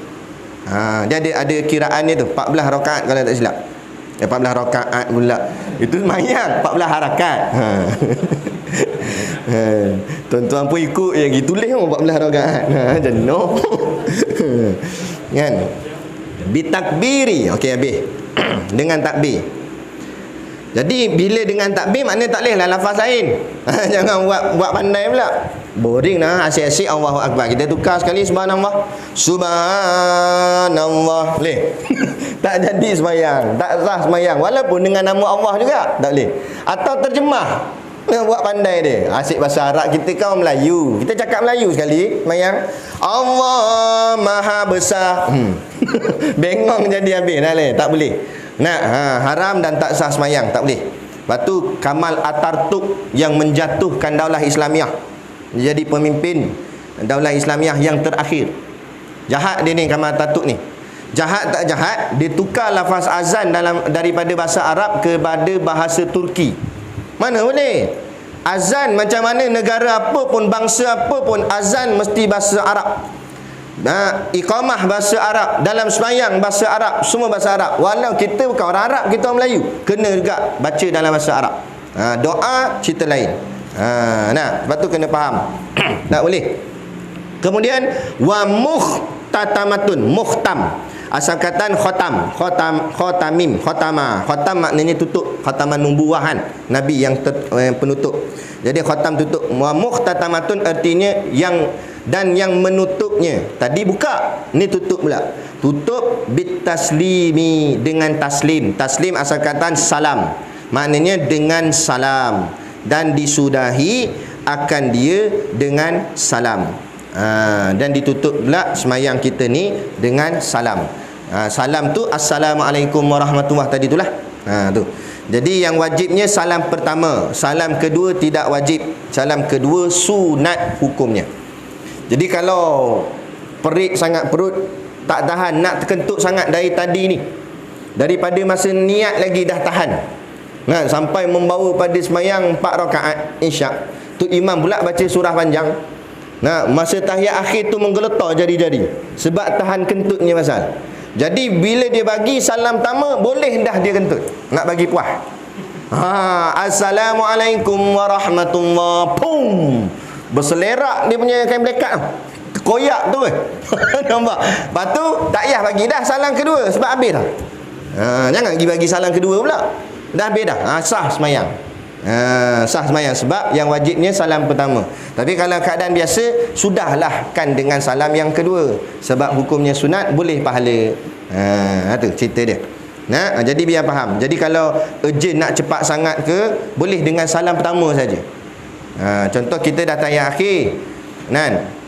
Dia ada kiraan dia tu, 14 rakaat kalau tak silap. 14 rakaat pula. Itu semayang 14 harakat. Tuan-tuan pun ikut yang gitu tulis 14 rakaat. Jenuh. Kan? Bitakbiri. Okey, habis. Dengan takbir. Jadi bila dengan takbir maknanya tak bolehlah lafaz lain. Jangan buat pandai pula. Boring lah, asyik-asyik Allahu Akbar. Kita tukar sekali subhanallah. Subhanallah. Boleh? Tak jadi sembahyang, tak sah sembahyang walaupun dengan nama Allah juga tak boleh. Atau terjemah. Buat pandai dia. Asyik bahasa Arab, kita kan Melayu. Kita cakap Melayu sekali sembahyang. Allah Maha Besar. Bengong jadi habis dah boleh. Tak boleh. Haram dan tak sah sembahyang, tak boleh. Lepas tu Kamal Atatürk yang menjatuhkan Daulah Islamiah, jadi pemimpin Daulah Islamiah yang terakhir. Jahat dia ni, Kamal Atatürk ni. Jahat tak jahat, dia tukar lafaz azan daripada bahasa Arab kepada bahasa Turki. Mana boleh? Azan macam mana negara apa pun, bangsa apa pun, azan mesti bahasa Arab. Iqamah bahasa Arab, dalam sembahyang bahasa Arab, semua bahasa Arab. Walau kita bukan orang Arab, kita orang Melayu, kena juga baca dalam bahasa Arab. Doa cerita lain. Lepas tu kena faham. Tak boleh. Kemudian wa muhtatamatun, muhtam, asal kataan khotamim, khotama. Khotam maknanya tutup, khotaman nubuwahan, nabi yang penutup. Jadi khotam tutup. Wa muhtatamatun artinya yang dan yang menutupnya. Tadi buka, ni tutup pula. Tutup bitaslimi, dengan taslim. Taslim asal kataan salam, maknanya dengan salam, dan disudahi akan dia dengan salam. Dan ditutup pula semayang kita ni dengan salam. Salam tu assalamualaikum warahmatullahi tadi itulah. Tu. Jadi yang wajibnya salam pertama, salam kedua tidak wajib, salam kedua sunat hukumnya. Jadi kalau perik sangat perut, tak tahan, nak terkentut sangat dari tadi ni, daripada masa niat lagi dah tahan, sampai membawa pada semayang 4 rakaat isyak, tu imam pula baca surah panjang. Masa tahiyat akhir tu menggeletar jari-jari, sebab tahan kentutnya pasal. Jadi bila dia bagi salam pertama, boleh dah dia kentut, nak bagi puas. Assalamualaikum warahmatullahi, pum, berselerak dia punya kain melekat, koyak tu. Nampak? Lepas tu tak payah bagi dah salam kedua, sebab habis dah. Jangan bagi salam kedua pula, dah habis dah. Sah semayang. Sah semayang, sebab yang wajibnya salam pertama. Tapi kalau keadaan biasa, sudahlah kan dengan salam yang kedua, sebab hukumnya sunat, boleh pahala. Tu cerita dia. Jadi biar faham. Jadi kalau urgent nak cepat sangat ke, boleh dengan salam pertama saja. Contoh kita dah tahiyat akhir,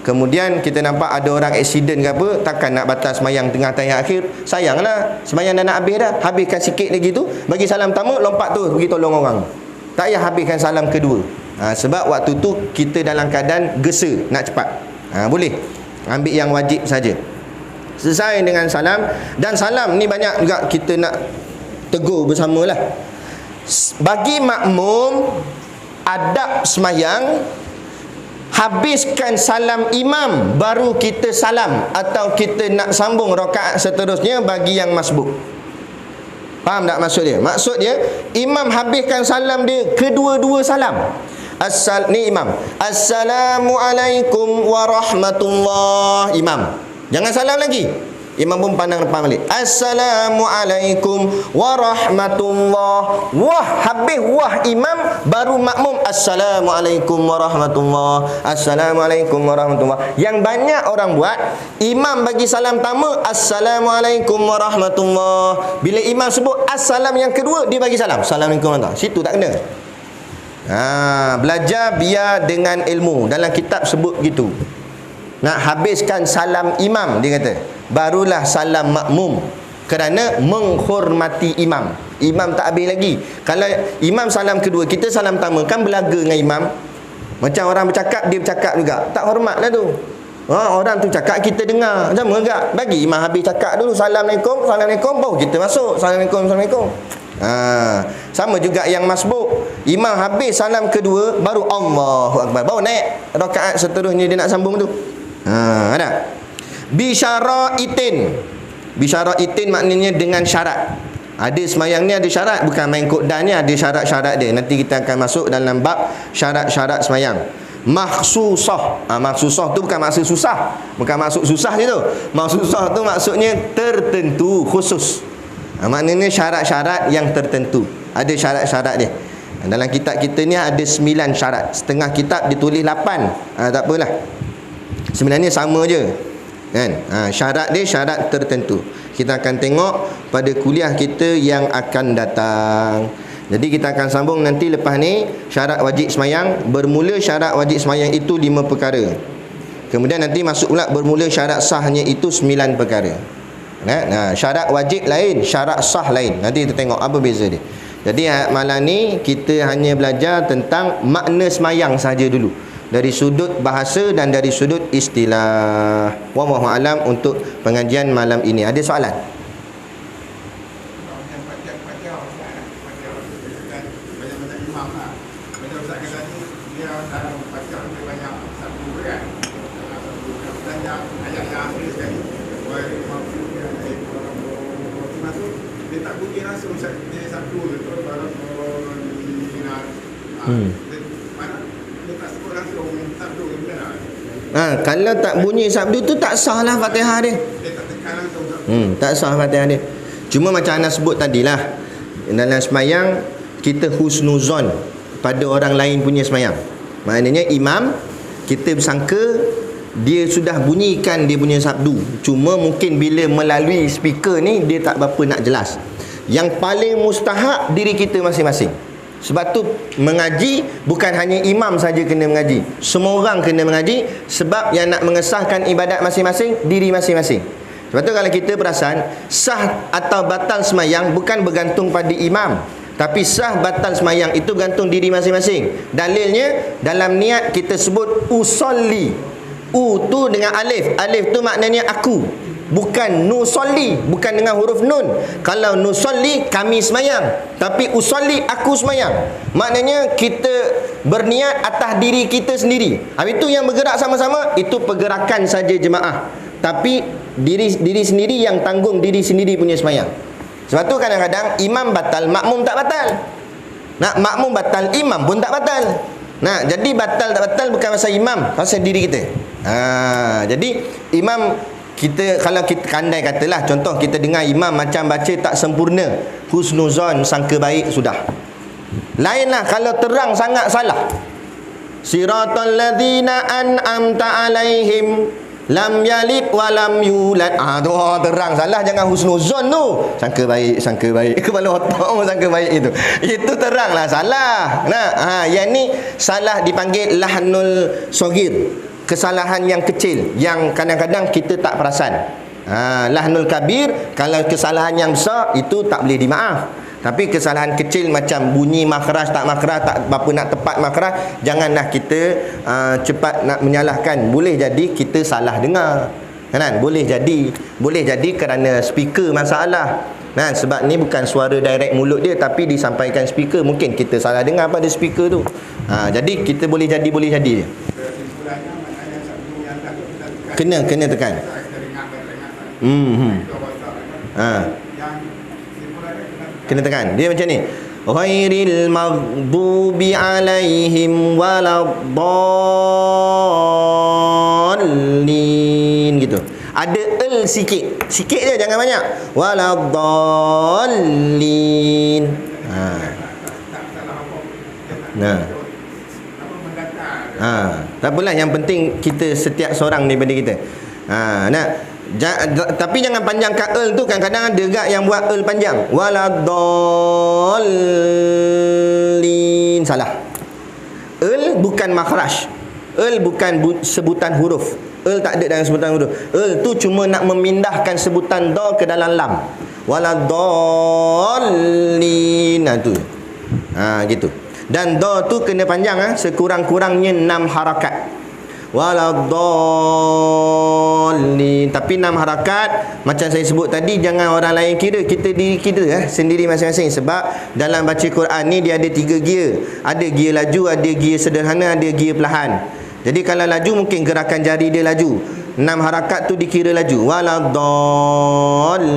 kemudian kita nampak ada orang aksiden ke apa, takkan nak batal semayang tengah tahiyat akhir. Sayanglah, semayang dah nak habis dah, habiskan sikit lagi tu, bagi salam pertama, lompat tu pergi tolong orang. Tak payah habiskan salam kedua. Sebab waktu tu kita dalam keadaan gesa, nak cepat. Boleh ambil yang wajib saja. Selesai dengan salam. Dan salam ni banyak juga kita nak tegur bersamalah. Bagi makmum, adab semayang, habiskan salam imam baru kita salam, atau kita nak sambung rakaat seterusnya bagi yang masbuk. Faham tak maksud dia? Maksud dia, imam habiskan salam dia, kedua-dua salam. Ni imam, Assalamualaikum warahmatullahi, imam jangan salam lagi, imam pun pandang depan balik, Assalamualaikum warahmatullahi, wah, habis wah imam, baru makmum Assalamualaikum warahmatullahi, Assalamualaikum warahmatullahi. Yang banyak orang buat, imam bagi salam pertama Assalamualaikum warahmatullahi, bila imam sebut assalam yang kedua, dia bagi salam Assalamualaikum warahmatullahi. Situ tak kena. Belajar biar dengan ilmu. Dalam kitab sebut gitu. Nak habiskan salam imam, dia kata, barulah salam makmum, kerana menghormati imam. Imam tak habis lagi. Kalau imam salam kedua, kita salam pertama, kan belaga dengan imam. Macam orang bercakap, dia bercakap juga, tak hormat lah tu. Orang tu cakap, kita dengar, sama juga. Bagi imam habis cakap dulu, Assalamualaikum, Assalamualaikum, baru kita masuk Assalamualaikum, Assalamualaikum. Sama juga yang masbuk, imam habis salam kedua, baru Allahu Akbar, baru naik rakaat seterusnya dia nak sambung tu. Ada bisyaraitin. Bisyaraitin maknanya dengan syarat. Ada semayang ni ada syarat, bukan main kodan ni, ada syarat-syarat dia. Nanti kita akan masuk dalam bab syarat-syarat semayang. Makhsusah. Makhsusah tu bukan maksud susah. Bukan maksud susah je tu. Makhsusah tu maksudnya tertentu, khusus. Maknanya syarat-syarat yang tertentu. Ada syarat-syarat dia. Dalam kitab kita ni ada 9 syarat. Setengah kitab ditulis 8. Tak apalah. Sebenarnya sama je. Kan? Syarat dia syarat tertentu. Kita akan tengok pada kuliah kita yang akan datang. Jadi kita akan sambung nanti lepas ni syarat wajib semayang. Bermula syarat wajib semayang itu 5 perkara. Kemudian nanti masuk pula bermula syarat sahnya itu 9 perkara. Syarat wajib lain, syarat sah lain. Nanti kita tengok apa beza dia. Jadi malam ni kita hanya belajar tentang makna semayang saja dulu, dari sudut bahasa dan dari sudut istilah. Wallahu a'lam untuk pengajian malam ini. Ada soalan? Kalau tak bunyi sabdu tu tak sah lah Fatihah dia. Tak sah Fatihah dia. Cuma macam Ana sebut tadilah, dalam semayang kita husnuzon pada orang lain punya semayang. Maknanya imam kita bersangka dia sudah bunyikan dia punya sabdu, cuma mungkin bila melalui speaker ni dia tak berapa nak jelas. Yang paling mustahak diri kita masing-masing. Sebab tu mengaji bukan hanya imam saja kena mengaji, semua orang kena mengaji. Sebab yang nak mengesahkan ibadat masing-masing diri masing-masing. Sebab tu kalau kita perasan, sah atau batal semayang bukan bergantung pada imam, tapi sah batal semayang itu gantung diri masing-masing. Dalilnya dalam niat kita sebut usolli. Tu dengan alif. Alif tu maknanya aku, bukan nusolli, bukan dengan huruf nun. Kalau nusolli kami semayang, tapi usolli aku semayang. Maknanya kita berniat atas diri kita sendiri. Habis itu yang bergerak sama-sama itu pergerakan saja jemaah, tapi diri sendiri yang tanggung diri sendiri punya semayang. Sebab tu kadang-kadang imam batal, makmum tak batal. Makmum batal, imam pun tak batal. Jadi batal tak batal bukan pasal imam, pasal diri kita. Jadi imam kita, kalau kita kandai katalah, contoh kita dengar imam macam baca tak sempurna, husnuzon, sangka baik, sudah. Lainlah kalau terang sangat salah. Siratal ladzina an'amta alaihim lam yalid wa lam yulad. Tu terang salah, jangan husnuzon tu. Sangka baik kepala otak sangka baik itu. Itu teranglah salah. Yang ni salah dipanggil lahnul saghir. Kesalahan yang kecil yang kadang-kadang kita tak perasan. Lahnul kabir, kalau kesalahan yang besar itu tak boleh dimaaf. Tapi kesalahan kecil macam bunyi makhraj tak makhraj, tak berapa nak tepat makhraj, janganlah kita cepat nak menyalahkan. Boleh jadi kita salah dengar. Kan? Boleh jadi kerana speaker masalah. Sebab ni bukan suara direct mulut dia, tapi disampaikan speaker, mungkin kita salah dengar pada speaker tu. Jadi kita boleh jadi dia. Kena tekan. Kena tekan. Dia macam ni. Ghairil maghdubi alaihim waladdallin, gitu. Ada sikit je, jangan banyak. Waladdallin. Tak apalah, yang penting kita setiap seorang daripada kita. Tapi jangan panjangkan tu, kadang-kadang ada gak yang buat panjang. Waladdallin, salah. Bukan makhraj. Bukan sebutan huruf. Tak ada dalam sebutan huruf. Tu cuma nak memindahkan sebutan da ke dalam lam. Waladdallin, tu. Gitu. Dan da tu kena panjang, sekurang-kurangnya 6 harakat. Waladdallin. Tapi 6 harakat macam saya sebut tadi, jangan orang lain kira, kita diri kita sendiri masing-masing. Sebab dalam baca Quran ni dia ada 3 gear. Ada gear laju, ada gear sederhana, ada gear perlahan. Jadi kalau laju mungkin gerakan jari dia laju. 6 harakat tu dikira laju. Waladdallin.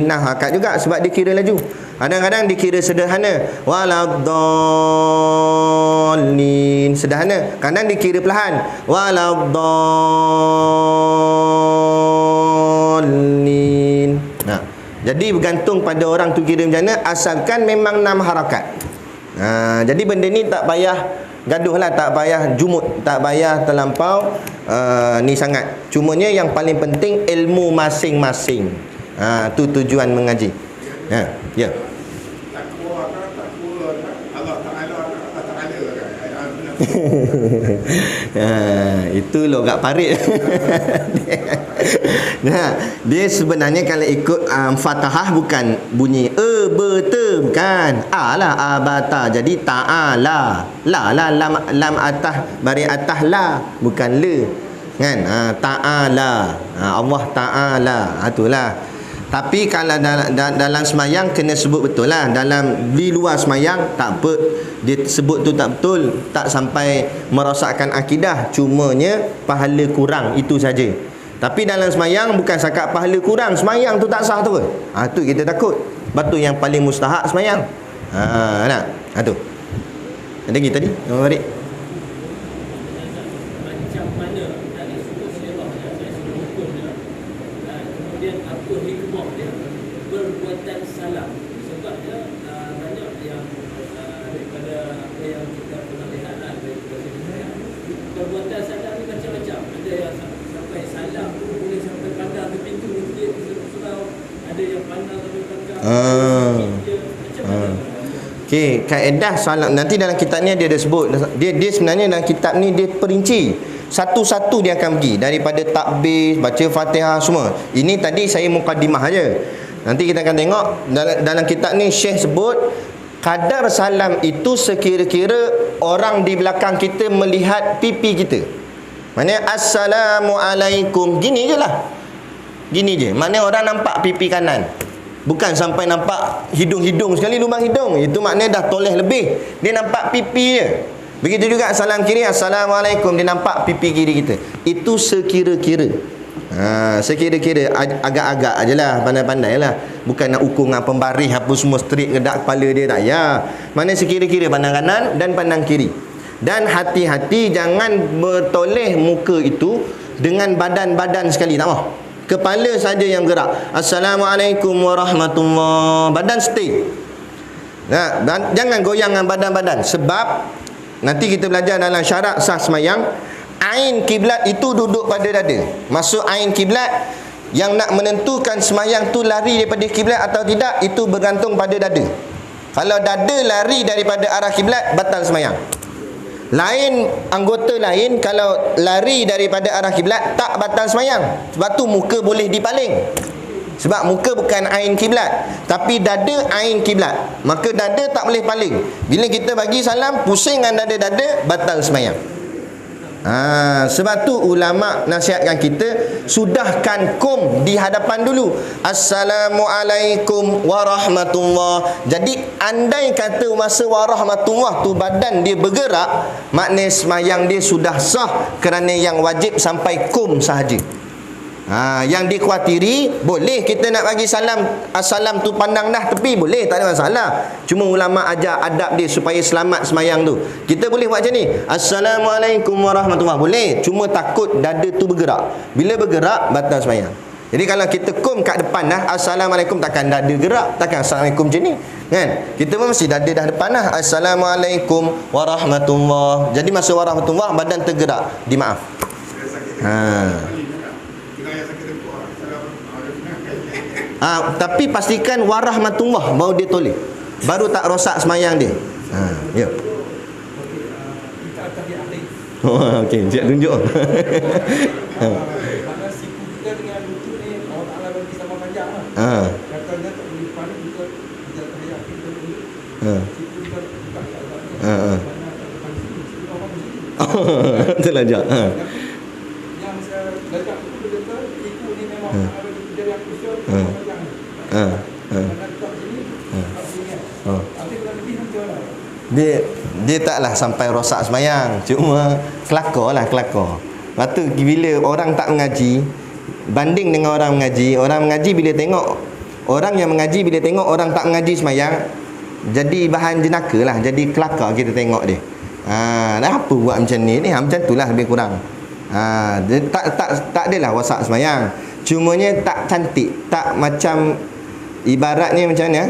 6 harakat juga sebab dikira laju. Kadang-kadang dikira sederhana, waladdallin, sederhana. Kadang dikira perlahan, waladdallin. Nah, jadi bergantung pada orang tu kira macam mana, asalkan memang 6 harakat. Jadi benda ni tak payah gaduh lah, tak payah jumut, tak payah terlampau ni sangat. Cumanya yang paling penting ilmu masing-masing. Tu tujuan mengaji. Ya. Itu logat parit. Dia sebenarnya kalau ikut Fatahah bukan bunyi bukan lah abata, jadi ta'ala lam atah bari atah la, bukan le kan. Ta'ala, Allah Ta'ala, itulah. Tapi kalau dalam semayang kena sebut betul lah. Di luar semayang tak apa, dia sebut tu tak betul, tak sampai merosakkan akidah, cumanya pahala kurang, itu saja. Tapi dalam semayang bukan sakat pahala kurang, semayang tu tak sah tu ke? Tu kita takut. Batu yang paling mustahak semayang. Nak? Tu. Ada lagi tadi? Mari. Macam mana dari sudut selawat yang saya sudah hukum dia, kemudian apa hikmah dia perbuatan salam, sebab dia banyak yang daripada apa yang kita pernah lihat daripada saya, perbuatan salam ni macam-macam. Ada yang sampai salam tu boleh sampai pandang ke pintu masjid surau, ada yang pandang sampai pandang macam-macam. Okey, kaedah salam nanti dalam kitab ni dia ada sebut. Dia sebenarnya dalam kitab ni dia perinci. Satu-satu dia akan pergi, daripada takbir, baca Fatihah semua. Ini tadi saya mukadimah aja. Nanti kita akan tengok dalam kitab ni Syekh sebut kadar salam itu sekira-kira orang di belakang kita melihat pipi kita. Maknanya assalamualaikum, gini je lah. Gini je. Maknanya orang nampak pipi kanan. Bukan sampai nampak hidung-hidung sekali, lubang hidung. Itu maknanya dah toleh lebih. Dia nampak pipi je. Begitu juga salam kiri, assalamualaikum, dia nampak pipi kiri kita. Itu sekira-kira. Sekira-kira, agak-agak ajalah, pandai-pandai lah. Bukan nak ukur dengan pembaris apa semua straight kedak kepala dia, tak ya. Mana sekira-kira, pandang kanan dan pandang kiri. Dan hati-hati jangan bertoleh muka itu dengan badan-badan sekali, tak mahu. Kepala saja yang gerak. Assalamualaikum warahmatullahi, badan stay. Dan jangan goyang dengan badan-badan. Sebab nanti kita belajar dalam syarat sah semayang, ain kiblat itu duduk pada dada. Maksud ain kiblat, yang nak menentukan semayang tu lari daripada kiblat atau tidak, itu bergantung pada dada. Kalau dada lari daripada arah kiblat, batal semayang. Lain anggota lain kalau lari daripada arah kiblat tak batal semayang. Sebab tu muka boleh dipaling. Sebab muka bukan ain kiblat, tapi dada ain kiblat. Maka dada tak boleh paling. Bila kita bagi salam pusing dengan dada-dada, batal semayang. Sebab tu ulama nasihatkan kita sudahkan kum di hadapan dulu. Assalamualaikum warahmatullahi. Jadi andai kata masa warahmatullah tu badan dia bergerak, maknanya semayang dia sudah sah, kerana yang wajib sampai kum sahaja. Yang dikhawatiri, boleh kita nak bagi salam, assalam tu pandang dah tepi, boleh, tak ada masalah. Cuma ulama ajar adab dia supaya selamat semayang tu. Kita boleh buat macam ni, assalamualaikum warahmatullahi, boleh, cuma takut dada tu bergerak. Bila bergerak, batal semayang. Jadi kalau kita kum kat depan dah, assalamualaikum, takkan dada gerak, takkan assalamualaikum macam ni kan. Kita pun mesti dada dah depan dah, assalamualaikum warahmatullahi. Jadi masa warahmatullahi badan tergerak, dimaaf. Tapi pastikan warahmatullah baru dia toleh, baru tak rosak semayang dia. Ya. Okey, siap tunjuk. Mana siku kita dengan lutut ni Allah Taala bagi sama panjang lah. Katanya tak boleh panik kita tahiyat kita dulu. Siku kita buka kat atas. Terlajak. Yang saya lajak tu betul siku ni memang ada dari aku usul panjang. Dia taklah sampai rosak semayang, cuma kelakar. Lepas tu bila orang tak mengaji, banding dengan orang mengaji bila tengok Orang yang mengaji bila tengok orang tak mengaji semayang, jadi bahan jenaka lah, jadi kelakar kita tengok dia. Apa buat macam ni? Macam tu lah lebih kurang. Tak adalah wasak semayang. Cumanya tak cantik, tak macam ibaratnya macam mana?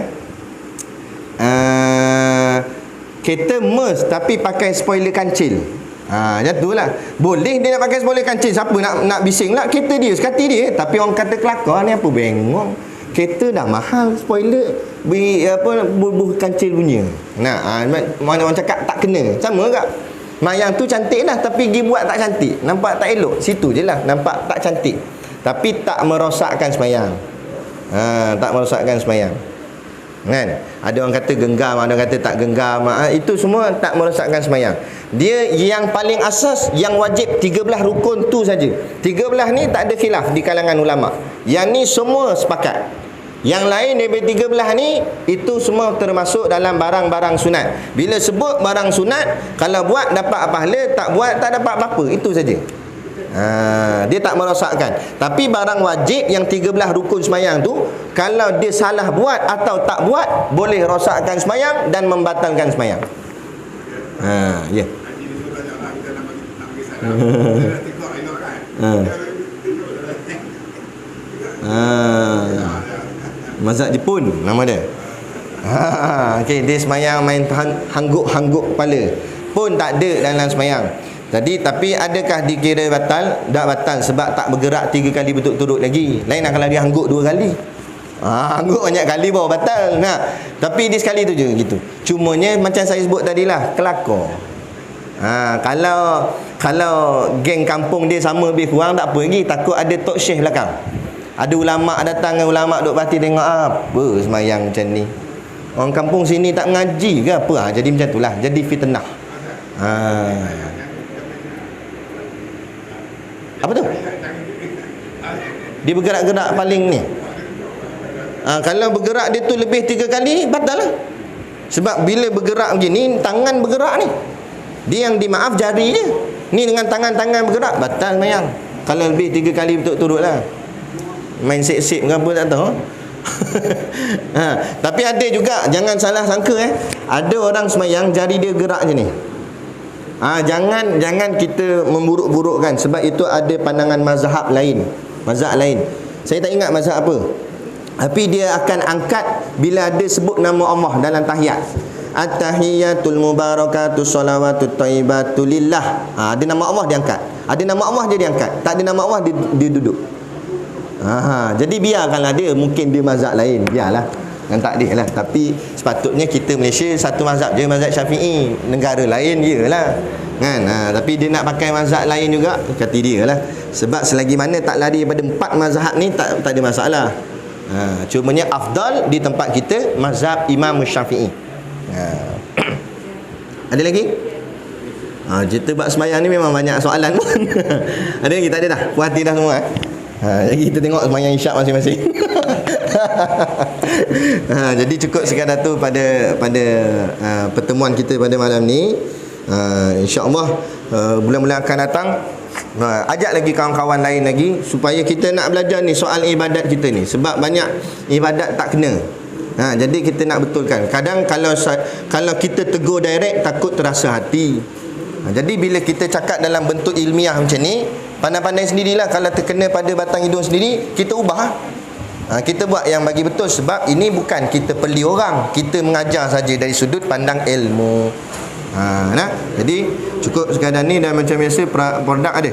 Kereta Merc tapi pakai spoiler kancil. Macam tu lah. Boleh dia nak pakai spoiler kancil, siapa nak bising lah, kereta dia, sekati dia. Tapi orang kata kelakar ni apa bengong. Kereta dah mahal, spoiler bubuh kancil punya. Mana orang cakap tak kena. Sama tak? Mayang tu cantik lah, tapi pergi buat tak cantik, nampak tak elok. Situ je lah, nampak tak cantik, tapi tak merosakkan semayang. Tak merosakkan semayang, kan? Ada orang kata genggam, ada orang kata tak genggam. Itu semua tak merosakkan semayang. Dia yang paling asas, yang wajib 13 rukun tu saja. 13 ni tak ada khilaf di kalangan ulama. Yang ni semua sepakat. Yang lain daripada 13 ni, itu semua termasuk dalam barang-barang sunat. Bila sebut barang sunat, kalau buat dapat pahala, tak buat tak dapat apa-apa. Itu saja. Dia tak merosakkan. Tapi barang wajib yang 13 rukun semayang tu, kalau dia salah buat atau tak buat, boleh rosakkan semayang dan membatalkan semayang. Ya. Mazhab Jepun nama dia. Okey, dia semayang main hangguk-hangguk kepala pun tak ada dalam semayang. Jadi tapi adakah dikira batal? Tak batal sebab tak bergerak 3 kali berturut-turut lagi. Lain lah kalau dia hangguk 2 kali. Hangguk banyak kali baru batal. Tapi dia sekali tu je gitu. Cumanya macam saya sebut tadilah, kelakar. Kalau geng kampung dia sama lebih kurang tak apa lagi, takut ada tok syekh belakang. Ada ulama datang, ulama duk parti tengok apa semayang macam ni. Orang kampung sini tak mengaji ke apa? Jadi macam itulah, jadi fitnah. Apa tu? Dia bergerak-gerak paling ni. Kalau bergerak dia tu lebih 3 kali, batal lah. Sebab bila bergerak begini, tangan bergerak ni. Dia yang dimaaf jari je. Ni dengan tangan-tangan bergerak, batal semayang. Kalau lebih 3 kali berturut-turut lah. Main sip-sip ke apa tak tahu. Tapi ada juga, jangan salah sangka ada orang semayang jari dia gerak je ni. Jangan kita memburuk-burukkan, sebab itu ada pandangan mazhab lain. Saya tak ingat mazhab apa, tapi dia akan angkat bila ada sebut nama Allah dalam tahiyat. At-tahiyatul mubarakatuh salawatut thayyibatu lillah. Ada nama Allah dia angkat. Ada nama Allah dia diangkat. Tak ada nama Allah dia duduk. Jadi biarkanlah dia, mungkin dia mazhab lain, biarlah. Yang tak ada lah. Tapi sepatutnya kita Malaysia satu mazhab je, mazhab Syafi'i. Negara lain je lah, kan? Tapi dia nak pakai mazhab lain juga, kata dia lah. Sebab selagi mana tak lari daripada 4 mazhab ni, tak ada masalah. Cumanya afdal di tempat kita mazhab Imam Syafi'i. Ada lagi? Cerita bab semayang ni memang banyak soalan pun. Ada lagi? Tak ada dah? Puas hati dah semua jadi kita tengok semayang isyak masing-masing. Jadi cukup sekadar tu pada pertemuan kita pada malam ni. InsyaAllah bulan-bulan akan datang, ajak lagi kawan-kawan lain lagi, supaya kita nak belajar ni soal ibadat kita ni. Sebab banyak ibadat tak kena. Jadi kita nak betulkan. Kadang kalau kita tegur direct, takut terasa hati. Jadi bila kita cakap dalam bentuk ilmiah macam ni, pandai-pandai sendirilah. Kalau terkena pada batang hidung sendiri, kita ubah. Kita buat yang bagi betul. Sebab ini bukan kita peli orang, kita mengajar saja dari sudut pandang ilmu. Jadi cukup sekadar ni. Dan macam biasa produk ada,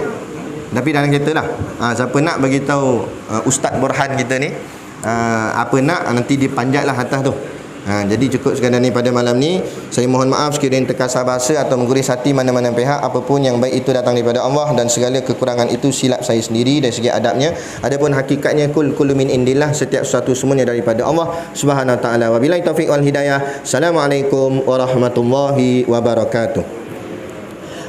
tapi dalam kereta lah. Siapa nak bagi tahu Ustaz Burhan kita ni, apa nak, nanti dipanjat lah atas tu. Jadi cukup sekadar ni pada malam ni. Saya mohon maaf sekiranya terkasar bahasa atau mengguris hati mana-mana pihak. Apapun yang baik itu datang daripada Allah, dan segala kekurangan itu silap saya sendiri dari segi adabnya. Adapun hakikatnya kullu min indillah, setiap sesuatu semuanya daripada Allah Subhanahu wa taala. Wabillahi taufiq wal hidayah. Assalamualaikum warahmatullahi wabarakatuh.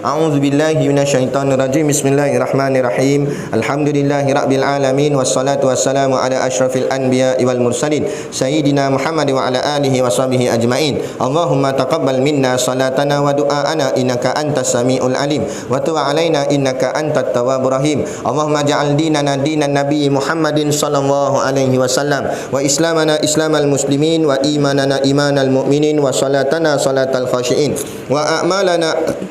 A'udzubillahi minasyaitonirrajim. Bismillahirrahmanirrahim. Alhamdulillahirabbil alamin wassalatu wassalamu ala asyrafil anbiya'i wal mursalin sayyidina Muhammad wa ala alihi washabihi ajmain. Allahumma taqabbal minna salatana wa du'aana innaka antas samiul alim wa tub alaina innaka antat tawwabur rahim. Allahumma ja'al dinana dinan nabi Muhammadin sallallahu alaihi wasallam wa islamana islamal muslimin wa imanana imanal mu'minin wa salatana salatal khashiin wa a'malana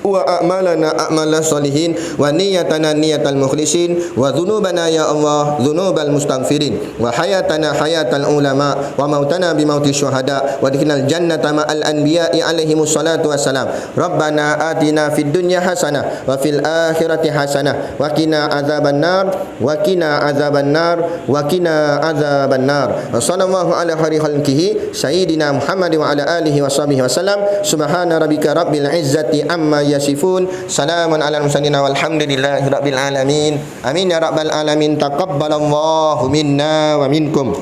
a'malal salihin wa niyatana niyatal mukhlisin wa dhunubana ya Allah dhunubal mustaghfirin wa hayatana hayatal ulama wa mautana bi mauti syuhada wa adkhilnal jannata ma'al anbiya'i alaihimus salatu wassalam. Rabbana atina fid dunya hasanah wa fil akhirati hasanah wa qina adzabannar wa qina adzabannar wa qina adzabannar. Sallallahu ala khairi khalqihi sayyidina Muhammad wa ala alihi washabihi wasallam. Subhana rabbika rabbil izzati amma yasifun, salamun alal mursalin walhamdulillahi rabbil alamin. Amin ya rabbal alamin. Taqabbalallahu minna wa minkum.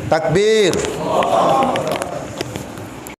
Takbir.